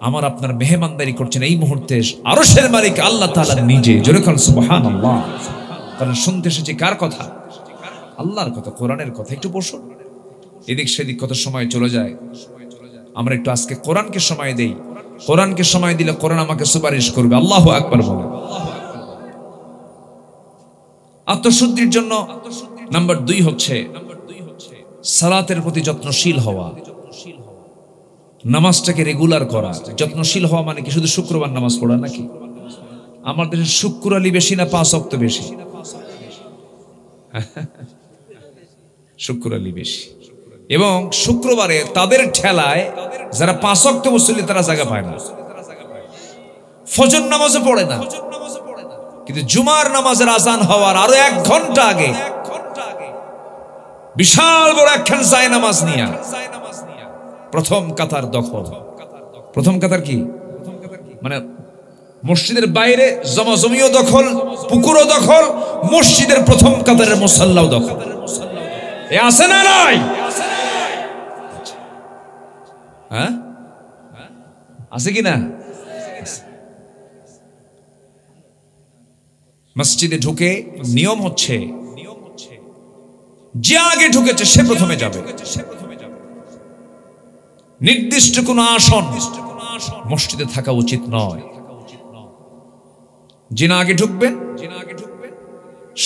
আমার আপনার মেহমানদারি করছেন এই মুহূর্তে আরশের মালিক আল্লাহ তাআলা নিজে। জোরে বলুন সুবহানাল্লাহ। কারণ শুনতে এসেছি কার কথা? আল্লাহর কথা, কোরআনের কথা। একটু বসুন। এদিক সেদিক কত সময় চলে যায়। আমরা একটু আজকে কোরআনকে সময় দেই। কোরআনকে সময় দিলে কোরআন আমাকে সুপারিশ করবে। আল্লাহু আকবার বলেন। আত্মশুদ্ধির জন্য নাম্বার 2 হচ্ছে সালাতের প্রতি যত্নশীল হওয়া, নামাজটাকে রেগুলার করা। যত্নশীল হওয়া মানে কি শুধু শুক্রবার নামাজ পড়া নাকি? আমার দেশে শুক্র আলী বেশি না 5 ওয়াক্ত বেশি? শুক্র আলী বেশি। এবং শুক্রবারে তাদের ঠেলায় যারা 5 ওয়াক্ত মুসল্লি তারা জায়গা পায় না। ফজর নামাজও পড়ে না, কিন্তু জুমার নামাজের আজান হওয়ার আরো 1 ঘন্টা আগে বিশাল বড় একখান জায়নামাজ নিয়া প্রথম কাতার দখল। প্রথম কাতার কি মানে? মসজিদের বাইরে জমাজমিও দখল, পুকুরও দখল, মসজিদের প্রথম কাতারের মুসাল্লাও দখল। এ আছে না নাই? হ্যাঁ, আছে কি না? মসজিদে ঢুকে নিয়ম হচ্ছে যে আগে ঢুকেছে সে প্রথমে যাবে। নির্দিষ্ট কোনো আসন মসজিদে থাকা উচিত নয়। যিনি আগে ঢুকবেন,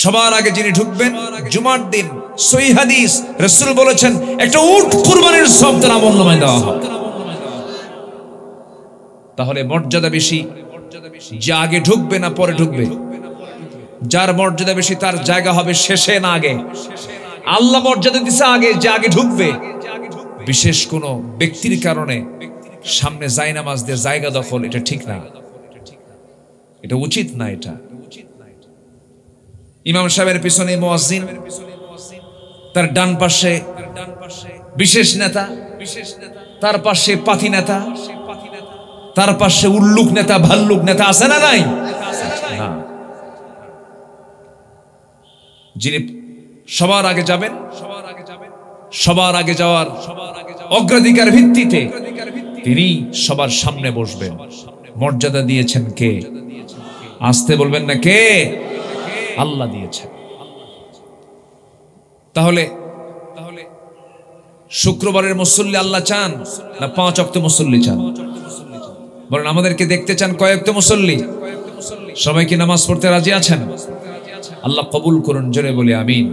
সবার আগে যিনি ঢুকবেন জুমার দিন, সহিহ হাদিস, রাসূল বলেছেন একটা উট কুরবানির সওয়াব তার আমলনামায় দেওয়া হবে। তাহলে মর্যাদা বেশি যে আগে ঢুকবে না পরে ঢুকবে? যার মর্যাদা বেশি তার জায়গা হবে শেষে না আগে। আল্লাহ মর্যাদা দিছে আগে, যে আগে ঢুকবে। বিশেষ কোন ব্যক্তির কারণে সামনে জায়নামাজ দিয়ে জায়গা দখল, এটা ঠিক না, এটা উচিত না। এটা ইমাম সাহেবের পিছনে মুয়াজ্জিন, তার ডান পাশে বিশেষ নেতা, তার পাশে পাতি নেতা, তার পাশে উল্লুক নেতা, ভাল্লুক নেতা আছে না নাই? যিনি সবার আগে যাবেন, সবার আগে যাওয়ার অগ্রাধিকার ভিত্তিতে তিনি সবার সামনে বসবেন। মর্যাদা দিয়েছেন কে? আসতে বলবেন না কে? আল্লাহ দিয়েছেন। তাহলে শুক্রবারের মুসল্লি আল্লাহ চান না 5 ওয়াক্ত মুসল্লি চান? বলেন, আমাদেরকে দেখতে চান কয় ওয়াক্ত মুসল্লি? সবাই কি নামাজ পড়তে রাজি আছেন? আল্লাহ কবুল করুন, জোরে বলি আমিন।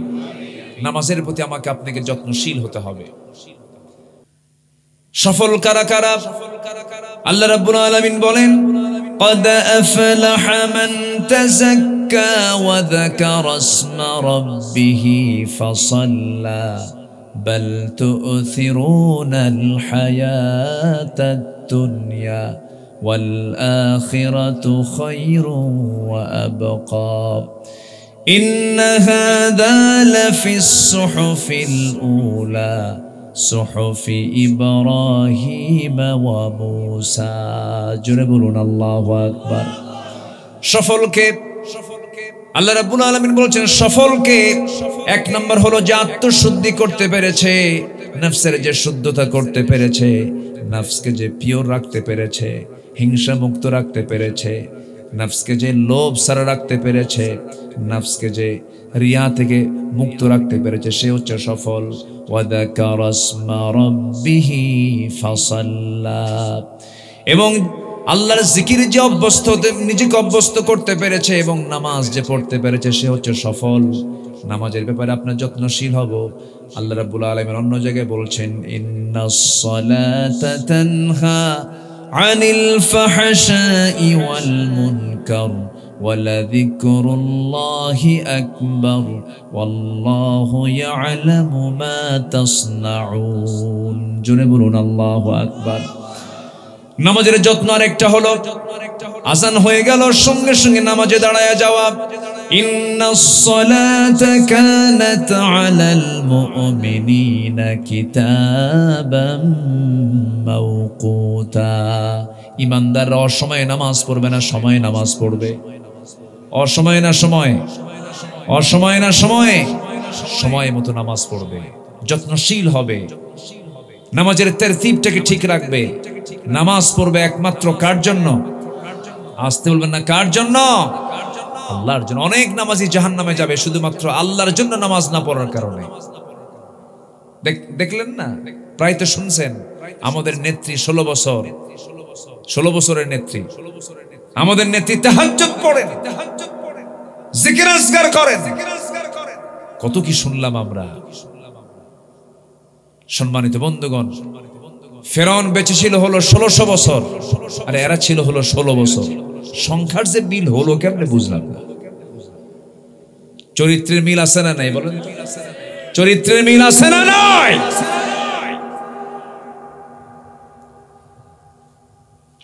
নামাজের প্রতি আমাকে আপনাকে যত্নশীল হতে হবে। সফল কারা কারা? আল্লাহ রাব্বুল আলামিন বলেন, قد أفلح من تزكى وذكر اسم ربه فصلى بل تؤثرون الحياة الدنيا والآخرة خير وأبقى إن هذا لفي الصحف الأولى صحف إبراهيم وموسى جربون الله أكبر সফলকে আল্লাহ রাব্বুল আলামিন বলেছেন, সফলকে এক নম্বর হলো যে আত্মশুদ্ধি করতে পেরেছে, নফসের যে শুদ্ধতা করতে পেরেছে, নফসকে যে পিওর রাখতে পেরেছে, হিংসা মুক্ত রাখতে পেরেছে, নফসকে যে লোভ সারা রাখতে পেরেছে, নফসকে যে রিয়া থেকে মুক্ত রাখতে পেরেছে, সে হচ্ছে সফল। ওয়াযাকারা ইসমা রাব্বিহি ফাসাল্লা, এবং আল্লাহর জিকির যে অভ্যস্ত, নিজেকে অভ্যস্ত করতে পেরেছে এবং নামাজ যে পড়তে পেরেছে, সে হচ্ছে সফল। নামাজের ব্যাপারে আপনার যত্নশীল হব। আল্লাহ রাব্বুল আলামিন অন্য জায়গায় বলছেন, ইন্নাস সালাতা তানহা আনিল ফাহশাই ওয়াল মুনকার ওয়ালাযিকরুল্লাহি আকবার ওয়াল্লাহু ইয়ালামু মা তাসনাউন। জোরে বলুন আল্লাহু আকবার। নামাজের যত্ন আরেকটা হলো, আযান হয়ে গেল সঙ্গে সঙ্গে নামাজে দাঁড়ায়া যাওয়া। ইন্নাস সালাতা কানাত আলাল মুমিনিনা কিতাবাম মাওকুতা। ঈমানদাররা অসময়ে নামাজ পড়বে না, সময়ে নামাজ পড়বে। অসময়ে না সময়, অসময়ে না সময়ে, সময় মতো নামাজ পড়বে, যত্নশীল হবে, নামাজের তারতিবটাকে ঠিক রাখবে। নামাজ পড়বে একমাত্র কার জন্য? আসতে বলবেন না কার জন্য? আল্লাহর জন্য। অনেক নামাজি জাহান্নামে যাবে শুধুমাত্র আল্লাহর জন্য নামাজ না পড়ার কারণে। দেখলেন না, প্রায় তো শুনছেন, আমাদের নেত্রী 16 বছরের নেত্রী, আমাদের নেত্রী তাহাজ্জুদ পড়েন, জিকির আজকার করেন, কত কি শুনলাম আমরা। সম্মানিত বন্ধুগণ, ফেরাউন বেঁচে ছিল হলো 1600 বছর, আর এরা ছিল হলো 16 বছর। সংখ্যার যে মিল হলো কেমনে বুঝলাম না। চরিত্রের মিল আছে না নাই? বলেন, চরিত্রের মিল আছে না নাই?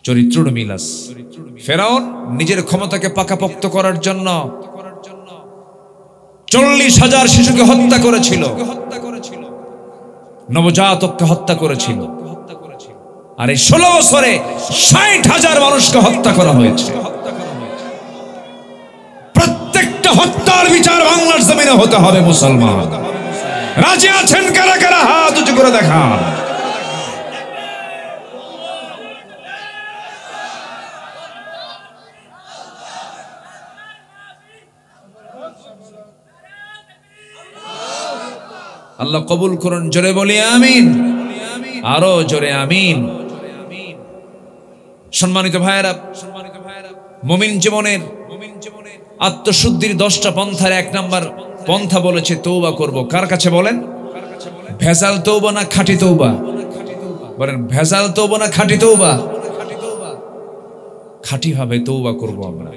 চরিত্রের মিল আছে। ফেরাউন নিজের ক্ষমতাকে পাকাপোক্ত করার জন্য 40,000 শিশুকে হত্যা করেছিল, নবজাতককে হত্যা করেছিল। আর এই 16 বছরে 60,000 মানুষকে হত্যা করা হয়েছে। প্রত্যেকটা হত্যার বিচার বাংলার জমিনে হতে হবে। মুসলমান রাজি আছেন কারা কারা? হাত উঁচু করে দেখান। আল্লাহ কবুল করুন, জোরে বলি আমিন। আরো জোরে আমিন। সম্মানিত ভাইয়েরা, মুমিন জীবনের আত্মশুদ্ধির 10টা পন্থার 1 নাম্বার পন্থা বলেছে তওবা করব। কার কাছে বলেন? ভেজাল তওবা না খাঁটি তওবা? বলেন ভেজাল তওবা না খাঁটি তওবা? খাঁটি ভাবে তওবা করব আমরা।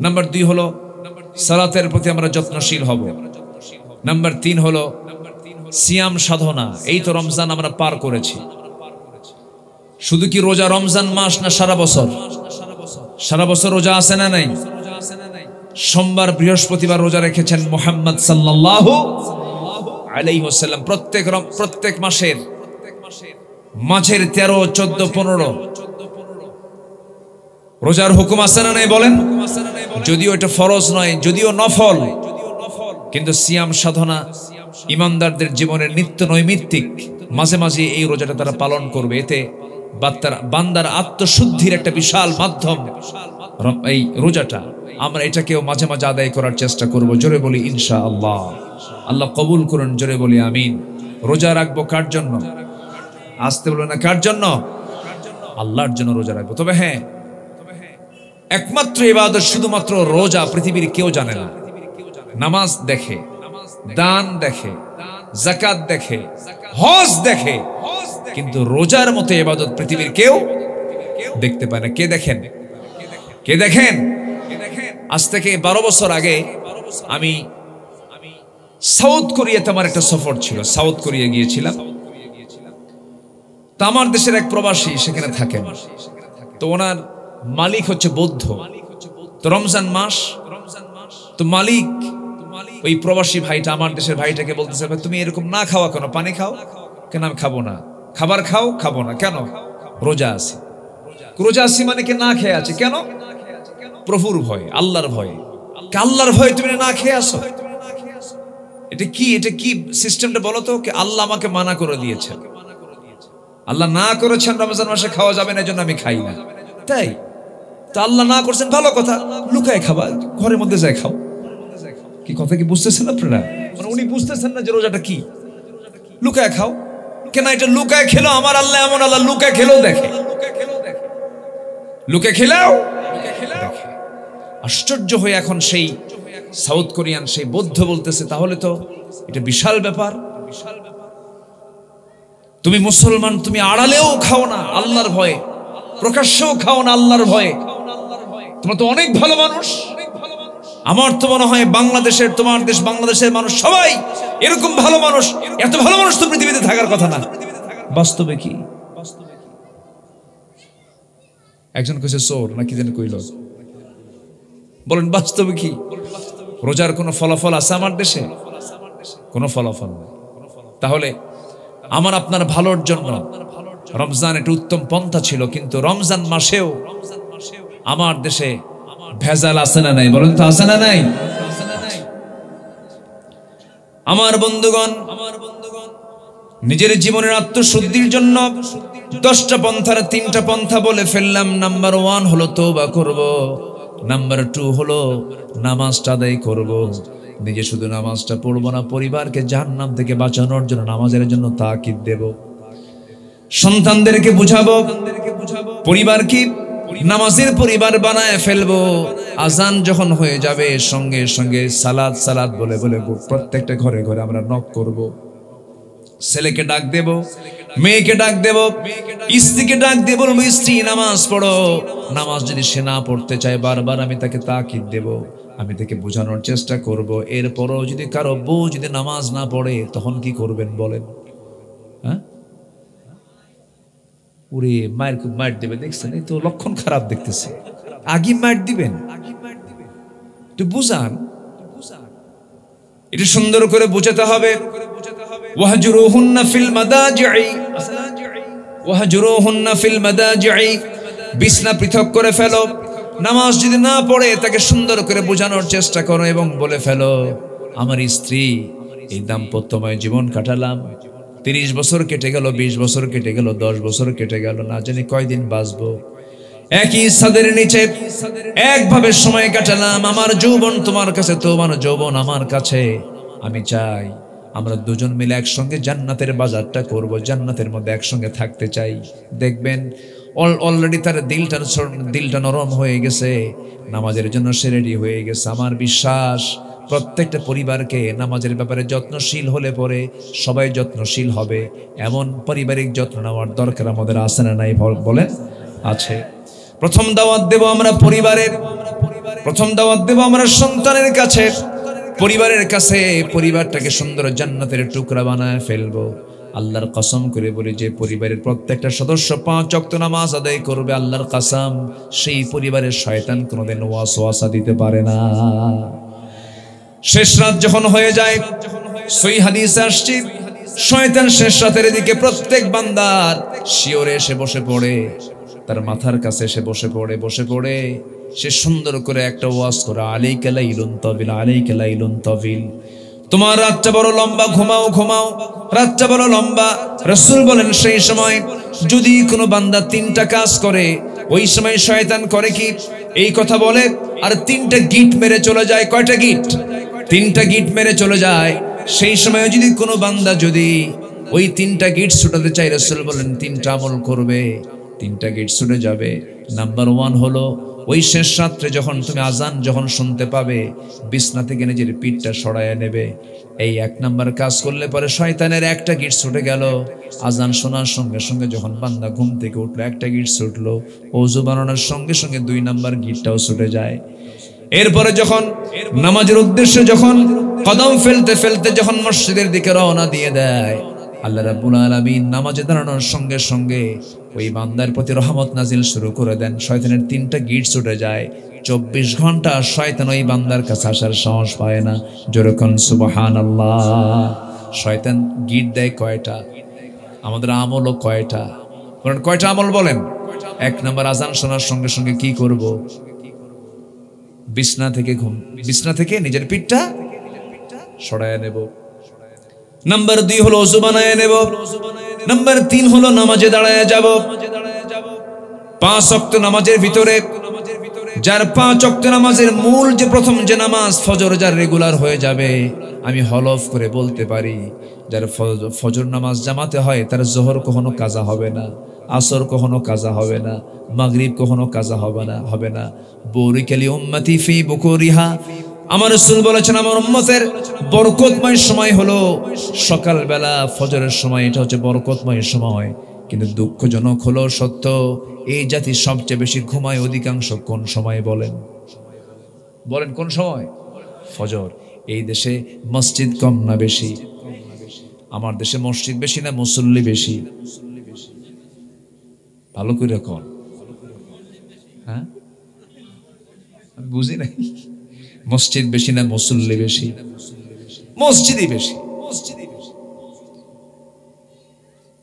নাম্বার 2 হলো সালাতের প্রতি আমরা যত্নশীল হব। নাম্বার 3 হলো সিয়াম সাধনা। এই তো রমজান আমরা পার করেছি। শুধু কি রোজা রমজান মাস না সারা বছর? সারা বছর রোজা আছে না নাই? সোমবার বৃহস্পতিবার রোজা রেখেছেন মুহাম্মদ সাল্লাল্লাহু আলাইহি ওয়াসাল্লাম। প্রত্যেক মাসের মাঝের 13, 14, 15 রোজার হুকুম আছে না নাই বলেন? যদিও এটা ফরজ নয়, যদিও নফল, কিন্তু সিয়াম সাধনা ইমানদারদের জীবনের নিত্য নৈমিত্তিক। মাঝে মাঝে এই রোজাটা তারা পালন করবে। এতে বান্দার আত্মশুদ্ধির একটা বিশাল মাধ্যম এই রোজাটা। আমরা এটাকেও মাঝে মাঝে আদায় করার চেষ্টা করব। জোরে বলি ইনশাআল্লাহ। আল্লাহ কবুল করুন, জোরে বলি আমিন। রোজা রাখবো কার জন্য? আসতে বলো না কার জন্য? আল্লাহর জন্য রোজা রাখবো। তবে হ্যাঁ, একমাত্র ইবাদত শুধুমাত্র রোজা পৃথিবীর কেউ জানে না। নামাজ দেখে, দান দেখে, যাকাত দেখে, হজ দেখে, কিন্তু রোজার মতো ইবাদত পৃথিবীর কেউ দেখতে পায় না। কে দেখেন? কে দেখেন? আজ থেকে 12 বছর আগে আমি সাউথ কোরিয়াতে আমার একটা সফর ছিল। সাউথ কোরিয়া গিয়েছিলাম। তো আমার দেশের এক প্রবাসী সেখানে থাকেন। তো ওনার মালিক হচ্ছে বৌদ্ধ। তো রমজান মাস, তো মালিক ওই প্রবাসী ভাইটা, আমার দেশের ভাইটাকে বলতেছে, তুমি এরকম না খাওয়া কেন? পানি খাও কেন? আমি খাবো না। খাবার খাও? খাবো না। কেন? রোজা আছি। রোজা আছি মানে কি না খেয়ে আছে? কেন? প্রভুর ভয়, আল্লাহর ভয়। আল্লাহর ভয় তুমি না খেয়ে আসো? এটা কি? এটা কি সিস্টেমটা বলো তো? আল্লাহ আমাকে মানা করে দিয়েছেন, আল্লাহ না করেছেন রমজান মাসে খাওয়া যাবে না, এজন্য আমি খাই না। তাই তো আল্লাহ না করছেন, ভালো কথা, লুকায় খাবা, ঘরের মধ্যে যায় খাও। কি কথা কি বুঝতেছেন আপনারা? মানে উনি বুঝতেছেন না যে রোজাটা কি? লুকায় খাও কেন? এটা লুকায় খেলো আমার আল্লাহ এমন আল্লাহ, লুকায় খেলেও দেখে, লুকায় খেলেও দেখে। আশ্চর্য হয়ে এখন সেই সাউথ কোরিয়ান সেই বৌদ্ধ বলতেছে, তাহলে তো এটা বিশাল ব্যাপার। তুমি মুসলমান, তুমি আড়ালেও খাও না আল্লাহর ভয়ে, প্রকাশ্যেও খাও না আল্লাহর ভয়ে, তোমরা তো অনেক ভালো মানুষ। আমার তো মনে হয় বাংলাদেশের, তোমার দেশ বাংলাদেশের মানুষ সবাই এরকম ভালো মানুষ। এত ভালো মানুষ তো পৃথিবীতে থাকার কথা না। বাস্তবে কি? একজন কইছে চোর নাকি যেন কইল, বলেন বাস্তবে কি? রোজার কোনো ফলাফল আছে আমার দেশে? কোনো ফলাফল নেই। তাহলে আমার আপনার ভালোর জন্য রমজান একটা উত্তম পন্থা ছিল, কিন্তু রমজান মাসেও আমার দেশে ভেজাল আছে না নাই? বলেন তো আছে না নাই? আমার বন্ধুগণ, নিজের জীবনের আত্মশুদ্ধির জন্য 10টা পন্থার 3টা পন্থা বলে ফেললাম। নাম্বার 1 হলো তওবা করব, নাম্বার 2 হলো নামাজটা আদায় করব। নিজে শুধু নামাজটা পড়বো না, পরিবারকে জাহান্নাম থেকে বাঁচানোর জন্য নামাজের জন্য তাকিদ দেব। সন্তানদেরকে বুঝাবো, পরিবারকে নামাজের পরিবার বানায় ফেলবো। আজান যখন হয়ে যাবে সঙ্গে সঙ্গে সালাত সালাত বলে বলে প্রত্যেকটা ঘরে ঘরে আমরা নক করব। ছেলেকে ডাক দেব, মেয়েকে ডাক দেব, স্ত্রীকে ডাক দেব, বলবো স্ত্রী নামাজ পড়ো। নামাজ যদি সে না পড়তে চায় বারবার আমি তাকে তাকিদ দেব, আমি তাকে বোঝানোর চেষ্টা করব। এরপরও যদি কারো বউ যদি নামাজ না পড়ে তখন কি করবেন বলেন? হ্যাঁ, ওরে মায়ের খুব মার দেবে, দেখছেন? এই তো লক্ষণ খারাপ দেখতেছে। আগে মার দিবেন, তুই বুঝান, এটা সুন্দর করে বোঝাতে হবে। ওয়াহজুরুহুন্না ফিল মাদাজি'i, ওয়াহজুরুহুন্না ফিল মাদাজি'i, বিছনা পৃথক করে ফেলো। নামাজ যদি না পড়ে তাকে সুন্দর করে বোঝানোর চেষ্টা করো এবং বলে ফেলো, আমার স্ত্রী এই দাম্পত্যময় জীবন কাটালাম, 30 বছর কেটে গেল, 20 বছর কেটে গেল, 10 বছর কেটে গেল, না জানি কয়দিন বাঁচবো। একই ছাদের নিচে একভাবে সময় কাটালাম। আমার যৌবন তোমার কাছে, তোমার যৌবন আমার কাছে। আমি চাই আমরা দুজন মিলে একসঙ্গে জান্নাতের বাজারটা করব, জান্নাতের মধ্যে একসঙ্গে থাকতে চাই। দেখবেন অলরেডি তার দিলটা নরম হয়ে গেছে, নামাজের জন্য সে রেডি হয়ে গেছে। আমার বিশ্বাস প্রত্যেকটা পরিবারকে নামাজের ব্যাপারে যত্নশীল হলে পরে সবাই যত্নশীল হবে। এমন পারিবারিক যত্ন নেওয়ার দরকার আমাদের আছে না নাই বলেন? আছে। প্রথম দাওয়াত দেব আমরা পরিবারের, প্রথম দাওয়াত দেব আমরা সন্তানের কাছে, পরিবারের কাছে। পরিবারটাকে সুন্দর জান্নাতের টুকরা বানায় ফেলবো। আল্লাহর কসম করে বলি, যে পরিবারের প্রত্যেকটা সদস্য 5 ওয়াক্ত নামাজ আদায় করবে, আল্লাহর কসম, সেই পরিবারের শয়তান কোনোদিন ওয়াসওয়াসা দিতে পারে না। শেষ রাত যখন হয়ে যায়, সহিহ হাদিসে আসছে, শয়তান শেষ রাতের দিকে প্রত্যেক বান্দার শিওরে এসে বসে পড়ে, তার মাথার কাছে এসে বসে পড়ে সে সুন্দর করে একটা ওয়াজ করে, আলাইকা লাইলুন তাবিল, আলাইকা লাইলুন তাবিল, তোমার রাতটা বড় লম্বা, ঘুমাও ঘুমাও, রাতটা বড় লম্বা। রাসূল বলেন, সেই সময় যদি কোনো বান্দা 3টা কাজ করে, ওই সময় শয়তান করে কি, এই কথা বলে আর 3টা গিট মেরে চলে যায়। কয়টা গিট? 3টা গিট মেরে চলে যায়। সেই সময় যদি কোনো বান্দা যদি ওই 3টা গিট ছুটাতে চায়, রাসূল বলেন 3টা আমল করবে, 3টা গিট ছুটে যাবে। নাম্বার 1 হলো, ওই শেষ রাত্রে যখন তুমি আজান যখন শুনতে পাবে, বিছনা থেকে নিজের পিঠটা সরায় নেবে। এই 1 নাম্বার কাজ করলে পরে শয়তানের একটা গিট ছুটে গেল। আজান শোনার সঙ্গে সঙ্গে যখন বান্দা ঘুম থেকে উঠলো, একটা গিট ছুটলো। ওযু বানানোর সঙ্গে সঙ্গে 2 নাম্বার গিটটাও ছুটে যায়। এরপরে যখন নামাজের উদ্দেশ্যে যখন কদম ফেলতে ফেলতে যখন মসজিদের দিকে রওনা দিয়ে দেয়, আল্লাহ রাব্বুল আলামিন নামাজে দাঁড়ানোর সঙ্গে সঙ্গে ওই বান্দার প্রতি রহমত নাজিল শুরু করে দেন। শয়তানের 3টা গিট ছুটে যায়। 24 ঘন্টা শয়তান ওই বান্দার কাছে আসার সাহস পায় না। জোরে কোন সুবহানাল্লাহ। শয়তান গিট দেয় কয়টা? আমাদের আমলও কয়টা? বলেন কয়টা আমল বলেন? 1 নাম্বার, আজান শোনার সঙ্গে সঙ্গে কি করব? বিছনা থেকে নিজের পিঠটা সরায় নেব। নাম্বার 2 হলো ওযু বানায় নেব। নাম্বার 3 হলো নামাজে দাঁড়ায় যাব। 5 ওয়াক্ত নামাজের ভিতরে যার 5 ওয়াক্ত নামাজের মূল যে প্রথম যে নামাজ ফজর যার রেগুলার হয়ে যাবে, আমি হলফ করে বলতে পারি, যার ফজর নামাজ জামাতে হয় তার জোহর কখনো কাজা হবে না, আসর কখনো কাজা হবে না, মাগরিব কখনো কাজা হবে না। বুরিকালি উম্মতি ফি বুকুরিহা, আমার রাসূল বলেছেন আমার উম্মতের বরকতময় সময় হলো সকালবেলা ফজরের সময়। এটা হচ্ছে বরকতময় সময়। কিন্তু দুঃখজনক হলো সত্য, এই জাতি সবচেয়ে বেশি ঘুমায় অধিকাংশ কোন সময় বলেন? কোন সময়? ফজর। এই দেশে মসজিদ কম না বেশি? আমার দেশে মসজিদ বেশি না মুসল্লি বেশি? ভালো করে কোন? হ্যাঁ, আমি বুঝি নাই। মসজিদ বেশি না মুসল্লি বেশি? মসজিদই বেশি।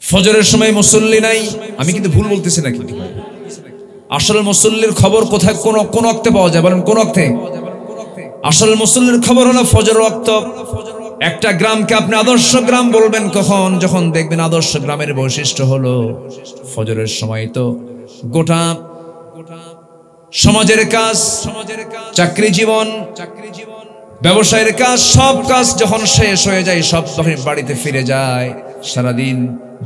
ফজরের সময় মুসল্লি নাই, আমি কিন্তু ভুল বলতেছি না কিন্তু। আসল মুসল্লির খবর কোথায়, কোন ওয়াক্তে পাওয়া যায় বলেন? কোন ওয়াক্তে? আসল মুসল্লির খবর হলো ফজর ওয়াক্ত। একটা গ্রামকে আপনি আদর্শ গ্রাম বলবেন কখন? যখন দেখবেন আদর্শ গ্রামের বৈশিষ্ট্য হলো ফজরের সময় তো গোটা সমাজের কাজ, চাকরি জীবন, ব্যবসায়ের কাজ, সব কাজ যখন শেষ হয়ে যায়, সব তখন বাড়িতে ফিরে যায়। সারাদিন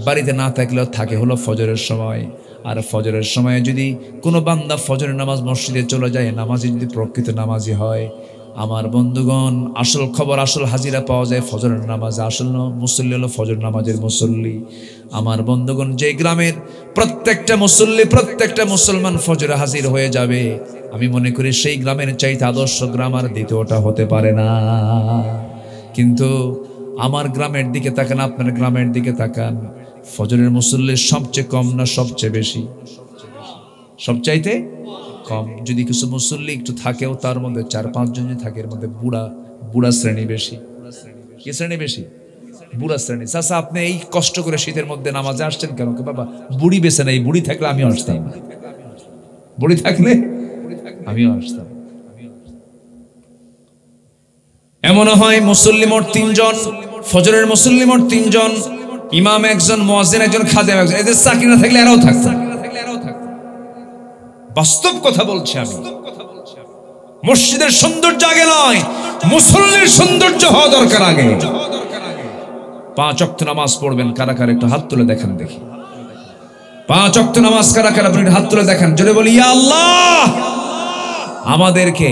বাড়িতে না থাকলেও থাকে হলো ফজরের সময়। আর ফজরের সময় যদি কোনো বান্দা ফজরের নামাজ মসজিদে চলে যায়, নামাজি যদি প্রকৃত নামাজি হয়, আমার বন্ধুগণ, আসল খবর, আসল হাজিরা পাওয়া যায় ফজরের নামাজে। আসল মুসল্লি হলো ফজর নামাজের মুসল্লি। আমার বন্ধুগণ, যে গ্রামের প্রত্যেকটা মুসল্লি, প্রত্যেকটা মুসলমান ফজরে হাজির হয়ে যাবে, আমি মনে করি সেই গ্রামের চাইতে আদর্শ গ্রাম আর দ্বিতীয়টা হতে পারে না। কিন্তু আমার গ্রামের দিকে তাকান, আপনার গ্রামের দিকে তাকান, ফজরের মুসল্লি সবচেয়ে কম না সবচেয়ে বেশি? সবচাইতে কম। যদি কিছু মুসল্লি একটু থাকেও, তার মধ্যে 4-5 জন থাকে, এর মধ্যে বুড়া শ্রেণী বেশি। কি শ্রেণী বেশি? বুড়া শ্রেণী। চাচা, আপনি এই কষ্ট করে শীতের মধ্যে নামাজে আসছেন কেন? বাবা, বুড়ি বেছে নাই, বুড়ি থাকলে আমিও আসতাম, বুড়ি থাকলে আমিও আসতাম। এমন হয় মুসল্লি মোট 3 জন, ফজরের মুসল্লি মোট 3 জন, ইমাম একজন, মুয়াজ্জিন একজন, খাদেম একজন। এদের চাকরি না থাকলে এরাও থাকতো। বাস্তব কথা বলছি আমি। মসজিদের সৌন্দর্য আগে নয়, মুসল্লির সৌন্দর্য হওয়া দরকার আগে। 5 ওয়াক্ত নামাজ পড়বেন কারা কারা একটু হাত তুলে দেখেন দেখি। 5 ওয়াক্ত নামাজ কারা কারা আপনি হাত তুলে দেখেন, জোরে বলি ইয়া আল্লাহ। আমাদেরকে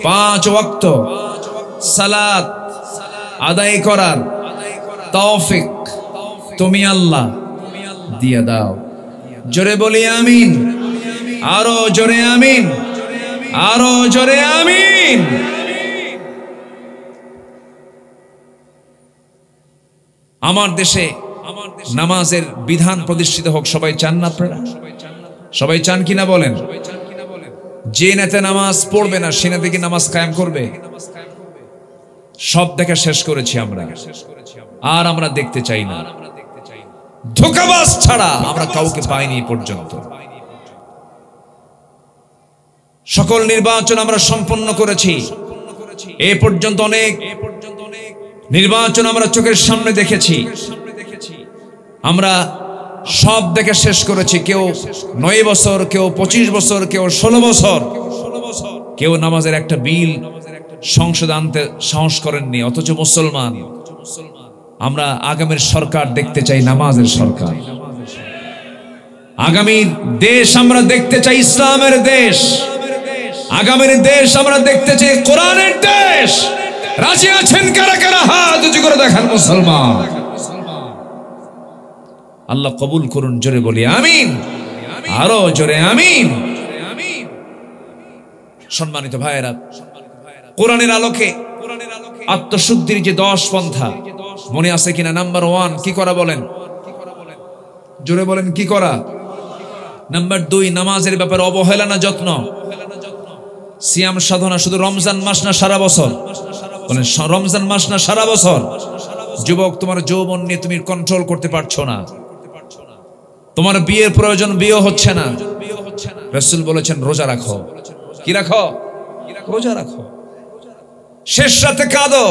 5 ওয়াক্ত সালাত আদায় করার তৌফিক তুমি আল্লাহ দিয়ে দাও। জোরে বলি আমিন, আরো জোরে আমিন, আরো জোরে আমিন। আমার দেশে নামাজের বিধান প্রতিষ্ঠিত হোক, সবাই চান না আপনারা? সবাই চান কিনা বলেন? যে নেতা নামাজ পড়বে না সে নেতা কি নামাজ কায়েম করবে? সব দেখা শেষ করেছি আমরা, আর আমরা দেখতে চাই না। ধোঁকাবাজ ছাড়া আমরা কাউকে পাইনি পর্যন্ত। সকল নির্বাচন আমরা সম্পন্ন করেছি এ পর্যন্ত, অনেক নির্বাচন আমরা চোখের সামনে দেখেছি, আমরা সব দেখে শেষ করেছি। কেউ 9 বছর, কেউ 25 বছর, কেউ 16 বছর, কেউ নামাজের একটা বিল সংসদে আনতে সাহস করেননি। অথচ মুসলমান আমরা আগামীর সরকার দেখতে চাই, নামাজের সরকার। আগামীর দেশ আমরা দেখতে চাই ইসলামের দেশ। আগামীর দেশ আমরা দেখতে চাই কোরআনের দেশ। রাজি আছেন কারা কারা? হাত উঁচু করে দেখান মুসলমান। আল্লাহ কবুল করুন, জোরে বলি আমিন, আরো জোরে আমিন। সম্মানিত ভাইয়েরা, কোরআনের আলোকে আত্মশুদ্ধির যে 10 পন্থা মনে আছে কিনা? নাম্বার 1 কি করা বলেন? জোরে বলেন কি করা? নাম্বার 2 নামাজের ব্যাপারে অবহেলা না যত্ন? সিয়াম সাধনা শুধু রমজান মাস না সারা বছর? বলেন রমজান মাস না সারা বছর? যুবক, তোমার যৌবন নিয়ে তুমি কন্ট্রোল করতে পারছো না, তোমার বিয়ের প্রয়োজন, বিয়ে হচ্ছে না। রাসূল বলেছেন রোজা রাখো। কি রাখো? রোজা রাখো। শেষ রাতে কাঁদো,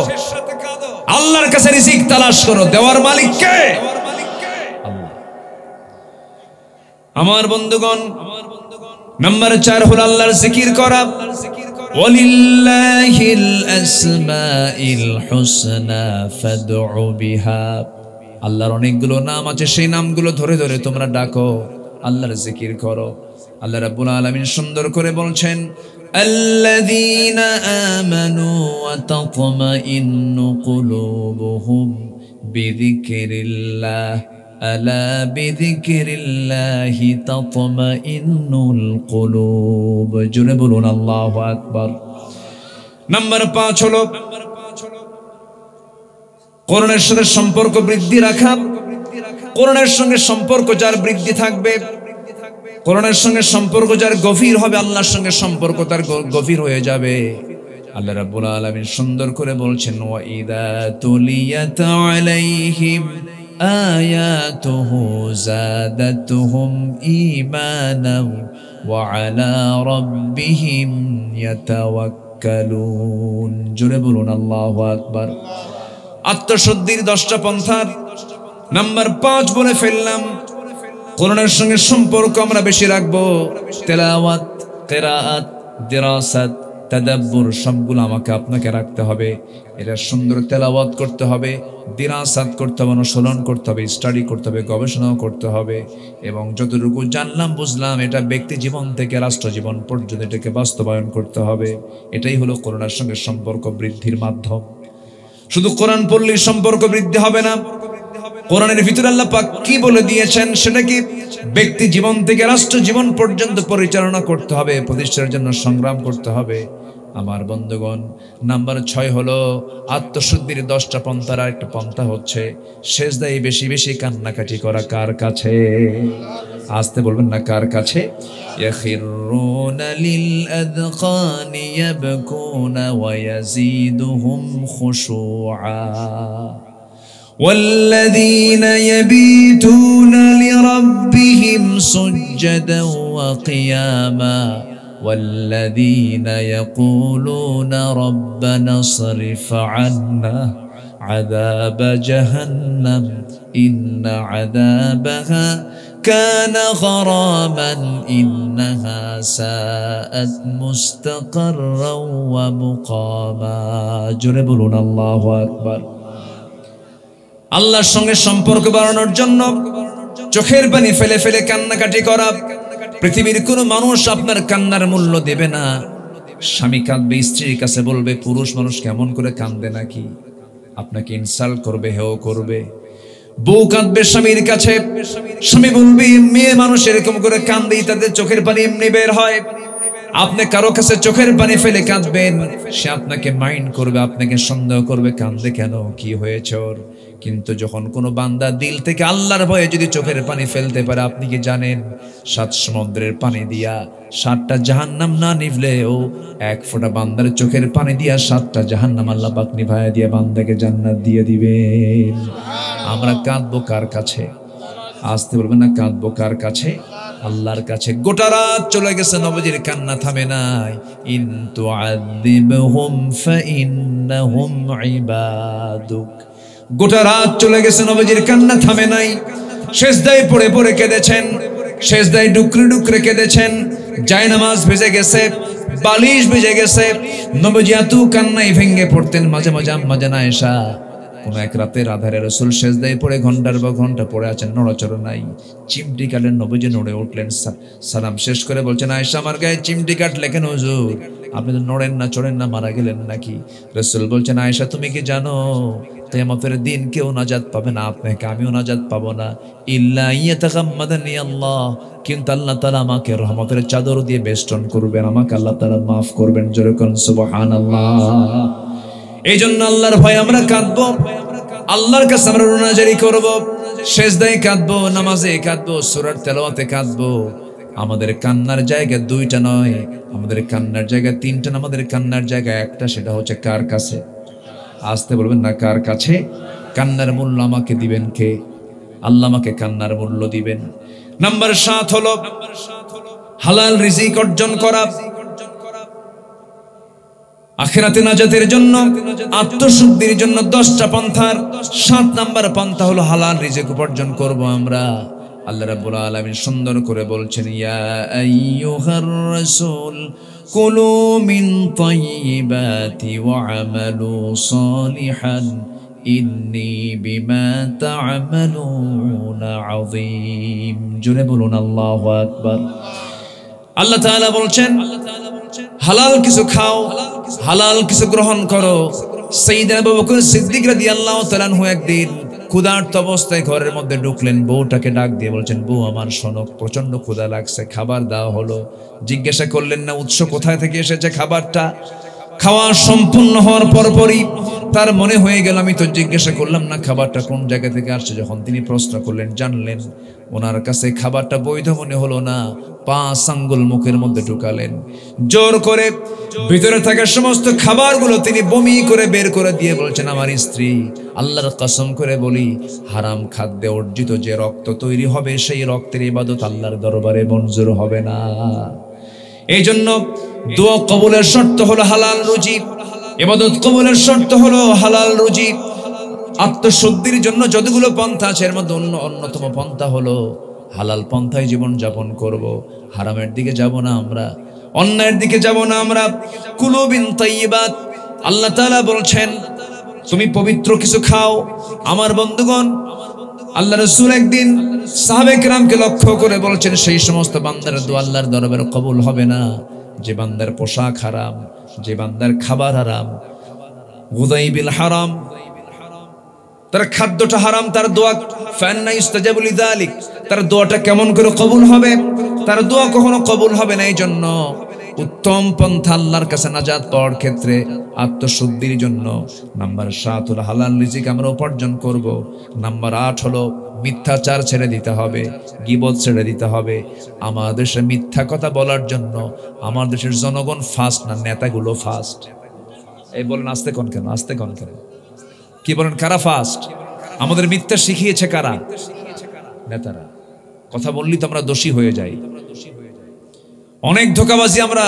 আল্লাহর কাছে রিজিক তালাশ করো। দেওয়ার মালিক কে? আল্লাহ। আমার বন্ধুগণ, নাম্বার 4 হলো আল্লাহর জিকির করা। ওয়ালিল্লাহিল আসমাইল হুসনা ফাদউ বিহা। আল্লাহর অনেকগুলো নাম আছে, সেই নামগুলো ধরে ধরে তোমরা ডাকো, আল্লাহর জিকির করো। আল্লাহ রাব্বুল আলামিন সুন্দর করে বলছেন, আল্লাযীনা আমানু ওয়া তাতমাইন্নু কুলুবুহুম বিযিকরিল্লাহ আলা বিযিকরিল্লাহি তাতমাইন্নুল কুলুব। জোরে বলুন আল্লাহু আকবার। নাম্বার 5 হলো কোরআনের সাথে সম্পর্ক বৃদ্ধি রাখা। কোরআনের সঙ্গে সম্পর্ক যার বৃদ্ধি থাকবে, কোরআনের সঙ্গে সম্পর্ক যার গভীর হবে, আল্লাহর সঙ্গে সম্পর্ক তার গভীর হয়ে যাবে। আল্লাহ রাব্বুল আলামিন সুন্দর করে বলছেন, ওয়া ইযা তুলিয়াত আলাইহিম আয়াতুহু যাদাতুহুম ঈমানাও ওয়া আলা রাব্বিহিম ইয়াতাওয়াক্কালুন। জোরে বলুন আল্লাহু আকবার। আত্মশুদ্ধির 10টা পন্থার নাম্বার 5 বলে ফেললাম। কোরআনের সঙ্গে সম্পর্ক আমরা বেশি রাখবো। তেলাওয়াত, কিরাআত, দিরাসাত, তাদাব্বুর সবগুলো আমাকে আপনাকে রাখতে হবে। এটা সুন্দর তেলাওয়াত করতে হবে, দিরাসাত করতে হবে, অনুশীলন করতে হবে, স্টাডি করতে হবে, গবেষণাও করতে হবে। এবং যতটুকু জানলাম বুঝলাম এটা ব্যক্তি জীবন থেকে রাষ্ট্র জীবন পর্যন্ত এটাকে বাস্তবায়ন করতে হবে। এটাই হলো কোরআনের সঙ্গে সম্পর্ক বৃদ্ধির মাধ্যম। শুধু কোরআন পড়লেই সম্পর্ক বৃদ্ধি হবে না। কোরআনের ভিতরে আল্লাহ পাক কি বলে দিয়েছেন সেটা কি ব্যক্তি জীবন থেকে রাষ্ট্র জীবন পর্যন্ত পরিচালনা করতে হবে, প্রতিষ্ঠার জন্য সংগ্রাম করতে হবে। আমার বন্ধুগণ, নাম্বার 6 হলো আত্মশুদ্ধির 10টা পন্থার আরেকটা পন্থা হচ্ছে সেজদায় বেশি বেশি কান্নাকাটি করা। কার কাছে? আসতে বলবেন না, কার কাছে? ইয়াখিরুনা লিল আযকানি ইয়াবকুনা ওয়া ইয়াজিদুহুম খুশুআ والذين يبيتون لربهم سجدا وقياما والذين يقولون ربنا اصرف عنا عذاب جهنم إن عذابها كان غراما إنها ساءت مستقرا ومقاما জোরে বলুন আল্লাহু আকবার আল্লাহর সঙ্গে সম্পর্ক বাড়ানোর জন্য চোখের পানি ফেলে ফেলে কান্নাকাটি করা পৃথিবীর কোনো মানুষ আপনার কান্নার মূল্য দেবে না স্বামী কাঁদবে স্ত্রীর কাছে বলবে পুরুষ মানুষ কেমন করে কাঁদে নাকি আপনাকে ইনসাল্ট করবে হেও করবে বউ কাঁদবে স্বামীর কাছে স্বামী বলবে মেয়ে মানুষ এরকম করে কাঁদেই তাদের চোখের পানি এমনি বের হয় আপনি কারো কাছে চোখের পানি ফেলে কাঁদবেন সে আপনাকে মাইন্ড করবে আপনাকে সন্দেহ করবে কাঁদে কেন কি হয়েছে ওর কিন্তু যখন কোনো বান্দা দিল থেকে আল্লাহর ভয়ে যদি চোখের পানি ফেলতে পারে আপনি কি জানেন 7 সমুদ্রের পানি দিয়া 7টা জাহান্নাম না নিভলেও এক ফোঁটা বান্দার চোখের পানি দিয়া 7টা জাহান্নাম আল্লাহ পাক নিভায়া দিয়ে বান্দাকে জান্নাত দিয়ে দিবেন আমরা কাঁদবো কার কাছে আসতে বলবেন না কাঁদবো কার কাছে আল্লাহর কাছে গোটা রাত চলে গেছে নবীজির কান্না থামে নাই ইন তুআযিবহুম ফাইন্নাহুম ইবাদুক গোটা রাত চলে গেছে নবীজির কান্না থামে নাই সিজদায় পড়ে পড়ে কেঁদেছেন সিজদায় ডুকরে ডুকরে কেঁদেছেন জায়নামাজ ভিজে গেছে বালিশ ভিজে গেছে নবীজি এত কান্নায় ভেঙে পড়তেন মাঝে মাঝে আম্মা জান আয়েশা কোন এক রাতের আধারে রাসূল সিজদায় পড়ে ঘন্টার পর ঘন্টা পড়ে আছেন নড়াচড়া নাই চিমটি কাটলেন নবীজি নড়ে উঠলেন সালাম শেষ করে বলছেন আয়েশা আমার গায়ে চিমটি কাটলে কেন হুজুর আপনি তো নড়েন না চড়েন না মারা গেলেন নাকি রাসূল বলছেন আয়েশা তুমি কি জানো কিয়ামতের দিন কেউ নাজাত পাবে না আপনাকে আমিও নাজাত পাবো না ইল্লা ইয়াতাগাম্মাদানি আল্লাহ কিন্তু আল্লাহ তাআলা আমাকে রহমতের চাদর দিয়ে বেষ্টন করবেন আমাকে আল্লাহ তাআলা maaf করবেন জোরে কোন সুবহানাল্লাহ এইজন্য আল্লাহর ভয় আমরা কাঁদবো আল্লাহর কাছে আমরা রুনাজারি করব সিজদায় কাঁদবো নামাজে কাঁদবো সূরার তেলাওয়াতে কাঁদবো আমাদের কান্নার জায়গা দুইটা নয় আমাদের কান্নার জায়গা তিনটা না আমাদের কান্নার জায়গা একটা সেটা হচ্ছে কার কাছে আসতে বলবেন না কার কাছে কান্নার মূল্য আমাকে দিবেন কে আল্লাহ আমাকে কান্নার মূল্য দিবেন নাম্বার 7 হলো হালাল রিজিক অর্জন করা আখিরাতে নাজাতের জন্য আত্মশুদ্ধির জন্য 10টা পন্থার 7 নাম্বার পন্থা হলো হালাল রিজিক উপার্জন করব আমরা আল্লাহ রাব্বুল আলামিন সুন্দর করে বলছেন ইয়া আইয়ুহার রাসূল কুলু মিন তাইয়্যিবাতি ওয়া আমালু সালিহান ইন্নী বিমা তা'মালুনা আযীম জোরে বলুন আল্লাহু আকবার আল্লাহ তাআলা বলছেন হালাল কিছু খাও হালাল কিছু গ্রহণ করো সাইয়েদনা আবু বকর সিদ্দিক রাদিয়াল্লাহু তাআলা আনহু একদিন ক্ষুধার্ত অবস্থায় ঘরের মধ্যে ঢুকলেন বউটাকে ডাক দিয়ে বলছেন বউ আমার শোনো প্রচন্ড ক্ষুধা লাগছে খাবার দাও হলো জিজ্ঞাসা করলেন না উৎস কোথায় থেকে এসেছে খাবারটা খাওয়া সম্পূর্ণ হওয়ার পরপরই তার মনে হয়ে গেল আমি তো জিজ্ঞাসা করলাম না খাবারটা কোন জায়গা থেকে আসছে যখন তিনি প্রশ্ন করলেন জানলেন ওনার কাছে খাবারটা বৈধ মনে হলো না 5 আঙ্গুল মুখের মধ্যে ঢুকালেন জোর করে ভিতরে থাকা সমস্ত খাবারগুলো তিনি বমি করে বের করে দিয়ে বলছেন আমার স্ত্রী আল্লাহর কসম করে বলি হারাম খাদ্যে অর্জিত যে রক্ত তৈরি হবে সেই রক্তের ইবাদত আল্লাহর দরবারে মঞ্জুর হবে না এইজন্য দোয়া কবুলের শর্ত হলো হালাল রুজি ইবাদত কবুলের শর্ত হলো হালাল রুজি আত্মশুদ্ধির জন্য যতগুলো পন্থা আছে এর মধ্যে অন্যতম পন্থা হলো হালাল পন্থায় জীবন যাপন করব হারামের দিকে যাব না আমরা অন্যায়ের দিকে যাব না আমরা কুলু বিন তাইয়্যিবাত আল্লাহ তাআলা বলছেন তুমি পবিত্র কিছু খাও আমার বন্ধুগণ আল্লাহ রাসূল একদিন সাহাবে কেরামকে লক্ষ্য করে বলছেন সেই সমস্ত বান্দার দোয়া আল্লাহর দরবারে কবুল হবে না যে বান্দার পোশাক হারাম যে বান্দার খাবার হারাম গুদাইবিল হারাম তার খাদ্যটা হারাম তার দোয়া ফান্না ইস্তাজাবু লিযালিক তার দোয়াটা কেমন করে কবুল হবে তার দোয়া কখনো কবুল হবে না এইজন্য উত্তম পন্থা আল্লাহর কাছে নাজাত পাওয়ার ক্ষেত্রে আত্মশুদ্ধির জন্য নাম্বার 7 হলো হালাল রিজিক আমরা উপার্জন করব নাম্বার 8 হলো মিথ্যাচার ছেড়ে দিতে হবে গীবত ছেড়ে দিতে হবে আমাদের দেশে মিথ্যা কথা বলার জন্য আমাদের দেশের জনগণ ফাস্ট না নেতাগুলো ফাস্ট এই বলেন আস্তে কোন কেন কি বলেন কারা ফাস্ট আমাদের মিথ্যা শিখিয়েছে কারা নেতারা কথা বললি তো আমরা দোষী হয়ে যাই অনেক ধোঁকাবাজি আমরা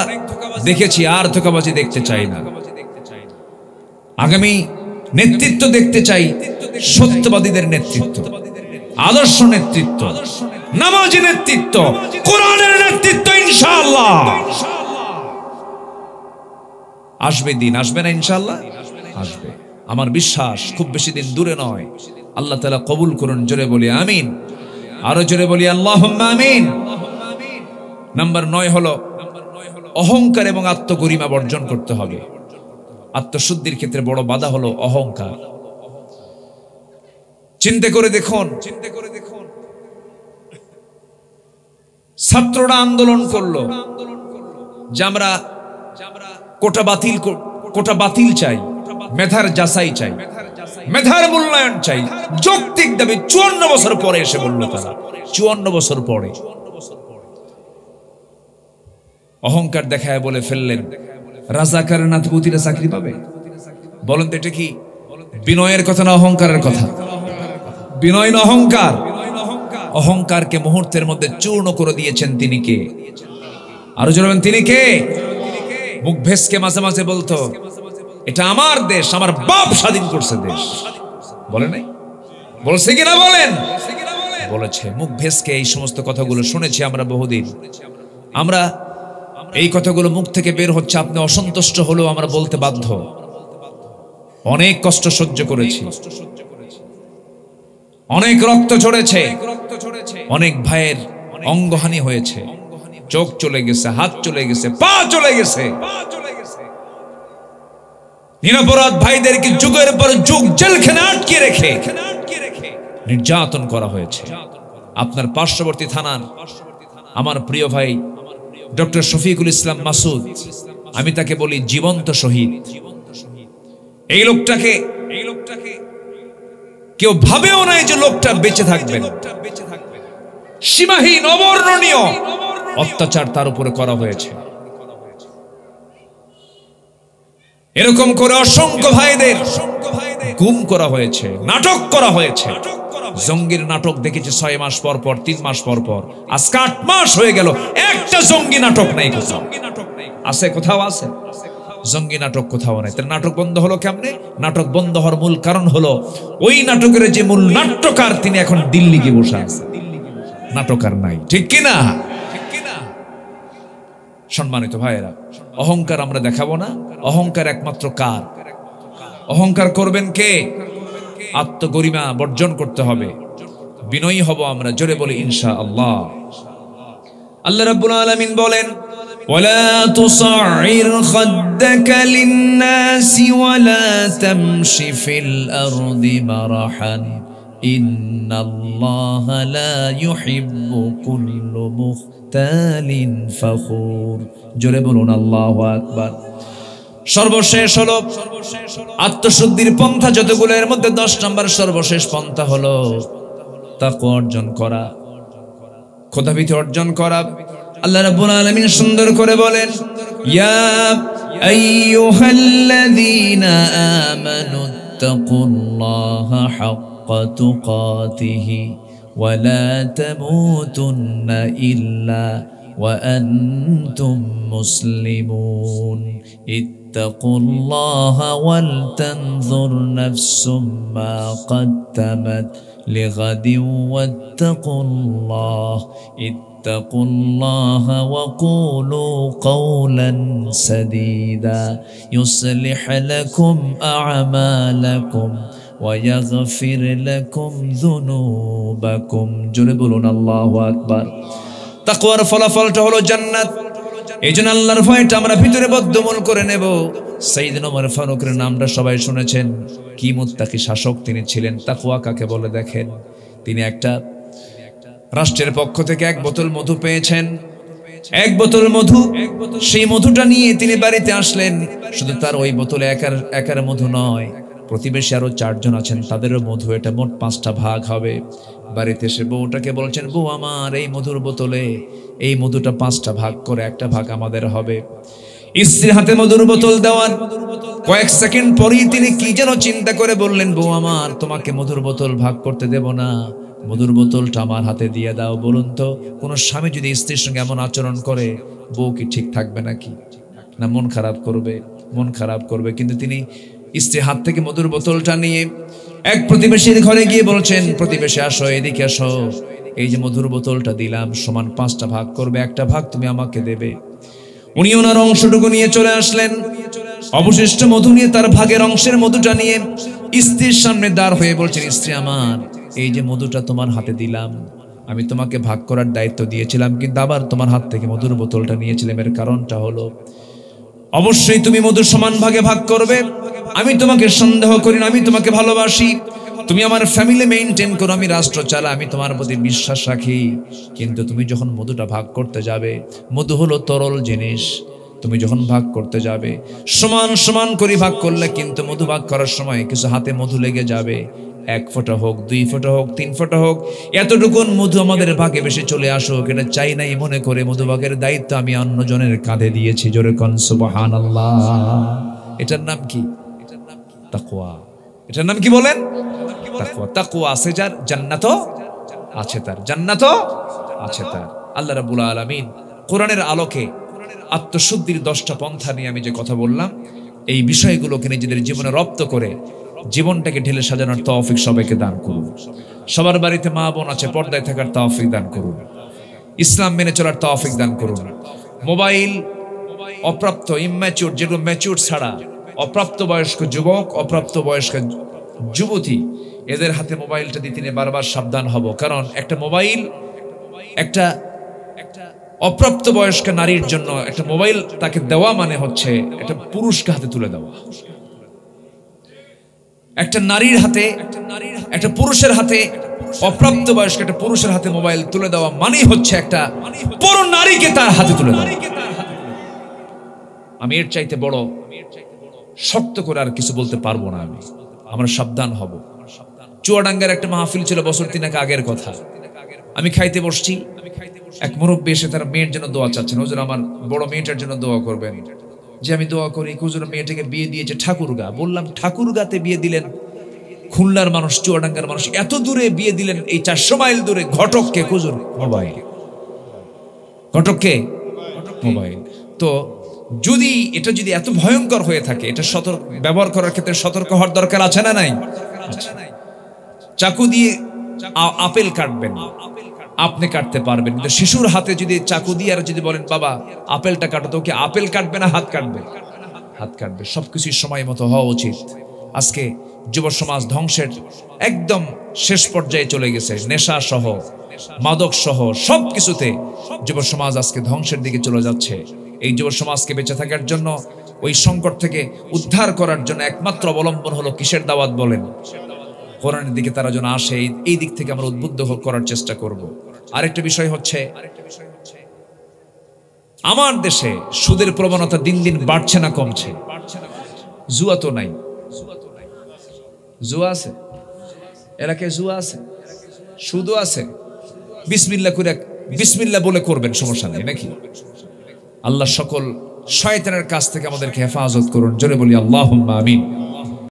দেখেছি আর ধোঁকাবাজি দেখতে চাই না আগামী নেতৃত্ব দেখতে চাই সত্যবাদীদের নেতৃত্ব আদর্শ নেতৃত্ব নামাজি নেতৃত্ব, কোরআনের নেতৃত্ব ইনশাআল্লাহ আসবে। দিন আসবে না ইনশাআল্লাহ? আসবে। আমার বিশ্বাস খুব বেশি দিন দূরে নয়। আল্লাহ তাআলা কবুল করুন। জোরে বলি আমিন। আরো জোরে বলি আল্লাহুম্মা আমিন। নাম্বার 9 হলো অহংকার এবং আত্মগরিমা বর্জন করতে হবে। আত্মশুদ্ধির ক্ষেত্রে বড় বাধা হলো অহংকার। চিন্তা করে দেখুন, ছাত্ররা আন্দোলন করলো যে আমরা কোটা বাতিল চাই, মেধার যাচাই চাই, মেধার মূল্যায়ন চাই, যৌক্তিক দাবি। 54 বছর পরে এসে বলল তারা, 54 বছর পরে অহংকার দেখায় বলে ফেললেন রাজাকারের নাতিপুতিরা চাকরি পাবে। বলেন তো এটা কি বিনয়ের কথা না অহংকারের কথা? বিনয় না অহংকার? অহংকারকে মুহূর্তের মধ্যে চূর্ণ করে দিয়েছেন তিনি কে? আরো জানাবেন তিনি কে? মুখ ভেসকে মাঝে মাঝে বলতো এটা আমার দেশ, আমার বাপ স্বাধীন করছে দেশ। বলে নাই? বলছে কিনা বলেন? বলেছে। মুখ ভেসকে এই সমস্ত কথাগুলো শুনেছি আমরা বহুদিন। আমরা এই কথাগুলো মুখ থেকে বের হচ্ছে, আপনি অসন্তুষ্ট হলেও আমরা বলতে বাধ্য। অনেক কষ্ট সহ্য করেছি, অনেক রক্ত ঝরেছে, অনেক ভাইয়ের অঙ্গহানি হয়েছে, চোখ চলে গেছে, হাত চলে গেছে, পা চলে গেছে। নিরপরাধ ভাইদেরকে যুগের পর যুগ জেলখানে আটকে রেখে নির্যাতন করা হয়েছে। আপনার পার্শ্ববর্তী থানার আমার প্রিয় ভাই ডক্টর শফিকুল ইসলাম মাসুদ, আমি তাকে বলি জীবন্ত শহীদ। এই লোকটাকে কেউ ভাবেও নাই যে লোকটা বেঁচে থাকবেন। সীমাহীন অবর্ণনীয় অত্যাচার তার উপরে করা হয়েছে। এরকম করে অসংখ্য ভাইদের গুম করা হয়েছে, নাটক করা হয়েছে। জঙ্গির নাটক দেখেছি 6 মাস পর পর, 3 মাস পর পর। আজকে 8 মাস হয়ে গেল, একটা জঙ্গি নাটক নাই কোথাও। আছে কোথাও? আছে জঙ্গি নাটক কোথাও নাই। তার নাটক বন্ধ হলো কেমনে? নাটক বন্ধ হওয়ার মূল কারণ হলো ওই নাটকের যে মূল নাট্যকার তিনি এখন দিল্লি গিয়ে বসে আছে, নাটকার নাই। ঠিক কিনা? সম্মানিত ভাইয়েরা, অহংকার আমরা দেখাবো না। অহংকার একমাত্র কার? অহংকার করবেন কে? আত্মগরিমা বর্জন করতে হবে, বিনয়ী হব আমরা। জোরে বলি ইনশাআল্লাহ। আল্লাহ রাব্বুল আলামিন বলেন ওয়ালা তুসাইর খাদ্দাকা লিন-নাসি ওয়ালা তামশি ফিল আরদি মারহান ইন্নাল্লাহা লা ইউহিব্বু কুল্লা মুখতালিন ফখুর। জোরে বলুন আল্লাহু আকবার। সর্বশেষ হলো আত্মশুদ্ধির পন্থা যতগুলো, এর মধ্যে 10 নম্বর সর্বশেষ পন্থা হলো তাকওয়া অর্জন করা, খোদাভীতি অর্জন করা। আল্লাহ রাব্বুল আলামিন সুন্দর করে বলেন ইয়া আইয়ুহাল্লাযীনা আমানুত্তাকুল্লাহা হাক্কা তুকাতিহি ওয়া লা তামুতুন্না ইল্লা ওয়া আনতুম মুসলিমুন। ইত্তাকুল্লাহা ওয়াল তানজুর নাফসুম মা কদ্দামাত লিগাদিন ওয়াত্তাকুল্লাহ। ইত্তাকুল্লাহা ওয়া কুলু কওলান সাদীদা ইউসলিহ লাকুম আ'মালাকুম ওয়া ইয়াগফির লাকুম যুনুবাকুম। জোরে বলুন আল্লাহু আকবার। তাকওয়ার ফলাফলটা হলো জান্নাত। এইজন্য আল্লাহর ভয়টা আমরা ভিতরে বদ্ধমূল করে নেব। সাইয়েদনা ওমর ফারুকের নামটা সবাই শুনেছেন। কি মুত্তাকি শাসক তিনি ছিলেন। তাকওয়া কাকে বলে দেখেন, তিনি একটা রাষ্ট্রের পক্ষ থেকে 1 বোতল মধু পেয়েছেন। 1 বোতল মধু, সেই মধুটা নিয়ে তিনি বাড়িতে আসলেন। শুধু তার ওই বোতলে একার মধু নয়, প্রতিবেশী আরো 4 জন আছেন, তাদেরও মধু। এটা মোট 5টা ভাগ হবে। বাড়িতে এসে বউটাকে বলছেন, বউ আমার এই মধুর বোতলে এই মধুটা 5টা ভাগ করে, একটা ভাগ আমাদের হবে। স্ত্রীর হাতে মধুর বোতল দেওয়ার কয়েক সেকেন্ড পরেই তিনি কি যেন চিন্তা করে বললেন, বউ আমার তোমাকে মধুর বোতল ভাগ করতে দেব না, মধুর বোতলটা আমার হাতে দিয়ে দাও। বলুন তো কোন স্বামী যদি স্ত্রীর সঙ্গে এমন আচরণ করে, বউ কি ঠিক থাকবে নাকি? না মন খারাপ করবে? মন খারাপ করবে। কিন্তু তিনি স্ত্রীর হাত থেকে মধুর বোতলটা নিয়ে এক প্রতিবেশীর ঘরে গিয়ে বলছেন, প্রতিবেশী আসো, এদিকে আসো, এই যে মধুর বোতলটা দিলাম সমান 5টা ভাগ করবে, একটা ভাগ তুমি আমাকে দেবে। উনি ওনার অংশটুকু নিয়ে চলে আসলেন, অবশিষ্ট মধু নিয়ে তার ভাগের অংশের মধুটা নিয়ে স্ত্রীর সামনে দাঁড় হয়ে বলছেন, স্ত্রী আমার, এই যে মধুটা তোমার হাতে দিলাম, আমি তোমাকে ভাগ করার দায়িত্ব দিয়েছিলাম, কিন্তু আবার তোমার হাত থেকে মধুর বোতলটা নিয়েছিলাম। এর কারণটা হলো অবশ্যই তুমি মধু সমান ভাগে ভাগ করবে। আমি তোমাকে সন্দেহ করি না, আমি তোমাকে ভালোবাসি, তুমি আমার ফ্যামিলি মেইনটেইন করো, আমি রাষ্ট্র চালা, আমি তোমার প্রতি বিশ্বাস রাখি। কিন্তু তুমি যখন মধুটা ভাগ করতে যাবে, মধু হলো তরল জিনিস, তুমি যখন ভাগ করতে যাবে সমান সমান করে ভাগ করলে কিন্তু মধু ভাগ করার সময় কিছু হাতে মধু লেগে যাবে, 1 ফোঁটা হোক, 2 ফোঁটা হোক, 3 ফোঁটা হোক, এতটুকুন মধু আমাদের ভাগে বেশি চলে আসুক, এটা চাই নাই মনে করে মধু ভাগের দায়িত্ব আমি অন্যজনের কাঁধে দিয়েছি। জোরে কোন সুবহানাল্লাহ। এটার নাম কি? তাকওয়া। এটার নাম কি বলেন? তাকওয়া। তাকওয়া আছে যার, জান্নাতও আছে তার, জান্নাতও আছে তার। আল্লাহ রাব্বুল আলামিন কোরআনের আলোকে আত্মশুদ্ধির 10টা পন্থা নিয়ে আমি যে কথা বললাম, এই বিষয়গুলোকে নিজেদের জীবনে রপ্ত করে জীবনটাকে ঢেলে সাজানোর তৌফিক সবাইকে দান করুন। সবার বাড়িতে মা বোন আছে, পর্দায় থাকার তৌফিক দান করুন, ইসলাম মেনে চলার তৌফিক দান করুন। মোবাইল অপ্রাপ্ত, ইম্যাচিউর, যেগুলো ম্যাচিউর ছাড়া, অপ্রাপ্ত বয়স্ক যুবক, অপ্রাপ্ত বয়স্ক যুবতী, এদের হাতে মোবাইলটা দিতে নিয়ে বারবার সাবধান হব। কারণ একটা মোবাইল, একটা অপ্রাপ্ত বয়স্ক নারীর জন্য একটা মোবাইল তাকে দেওয়া মানে হচ্ছে একটা পুরুষকে হাতে তুলে দেওয়া। একটা নারীর হাতে, একটা পুরুষের হাতে, অপ্রাপ্ত বয়স্ক একটা পুরুষের হাতে মোবাইল তুলে দেওয়া মানে হচ্ছে একটা পুরো নারীকে তার হাতে তুলে দেওয়া। আমি এর চাইতে বড় শক্ত করে আর কিছু বলতে পারবো না। আমরা সাবধান হব। চুয়াডাঙ্গার একটা মাহফিল ছিল বছর 3 আগের কথা। আমি খাইতে বসছি, এক মুরব্বী এসে তার মেয়ের জন্য দোয়া চাচ্ছেন, হুজুর আমার বড় মেয়েটার জন্য দোয়া করবেন। যে আমি দোয়া করি, হুজুর মেয়েটাকে বিয়ে দিয়েছে ঠাকুরগা। বললাম ঠাকুরগাতে বিয়ে দিলেন? খুলনার মানুষ, চুয়াডাঙ্গার মানুষ, এত দূরে বিয়ে দিলেন, এই 400 মাইল দূরে। ঘটককে হুজুর? মোবাইল। ঘটককে? মোবাইল। তো যদি এটা যদি এত ভয়ঙ্কর হয়ে থাকে, এটা সতর্ক ব্যবহার করার ক্ষেত্রে সতর্ক হওয়ার দরকার আছে না নাই? চাকু দিয়ে আপেল কাটবেন, আপনি কাটতে পারবেন, কিন্তু শিশুর হাতে যদি চাকু দিয়ে আর যদি বলেন বাবা আপেলটা কাটো, তো কি আপেল কাটবে না হাত কাটবে? হাত কাটবে। সবকিছু সময় মতো হওয়া উচিত। আজকে যুব সমাজ ধ্বংসের একদম শেষ পর্যায়ে চলে গেছে। নেশা সহ, মাদক সহ সবকিছুতে যুব সমাজ আজকে ধ্বংসের দিকে চলে যাচ্ছে। এই যুব সমাজকে বেঁচে থাকার জন্য, ওই সংকট থেকে উদ্ধার করার জন্য একমাত্র অবলম্বন হলো কিসের দাওয়াত বলেন? কোরআনের দিকে তারা যেন আসে, এই দিক থেকে আমরা উদ্বুদ্ধ করার চেষ্টা করব। আরেকটা বিষয় হচ্ছে, আমার দেশে সুদের প্রবণতা দিন দিন বাড়ছে না কমছে? জুয়া তো নাই। জুয়া আছে এলাকায়, জুয়া আছে, সুদও আছে। বিসমিল্লাহ করে, বিসমিল্লাহ বলে করবেন, সমস্যা নেই নাকি? আল্লাহ সকল শয়তানের কাছ থেকে আমাদেরকে হেফাজত করুন। জোরে বলি আল্লাহুম্মা আমিন।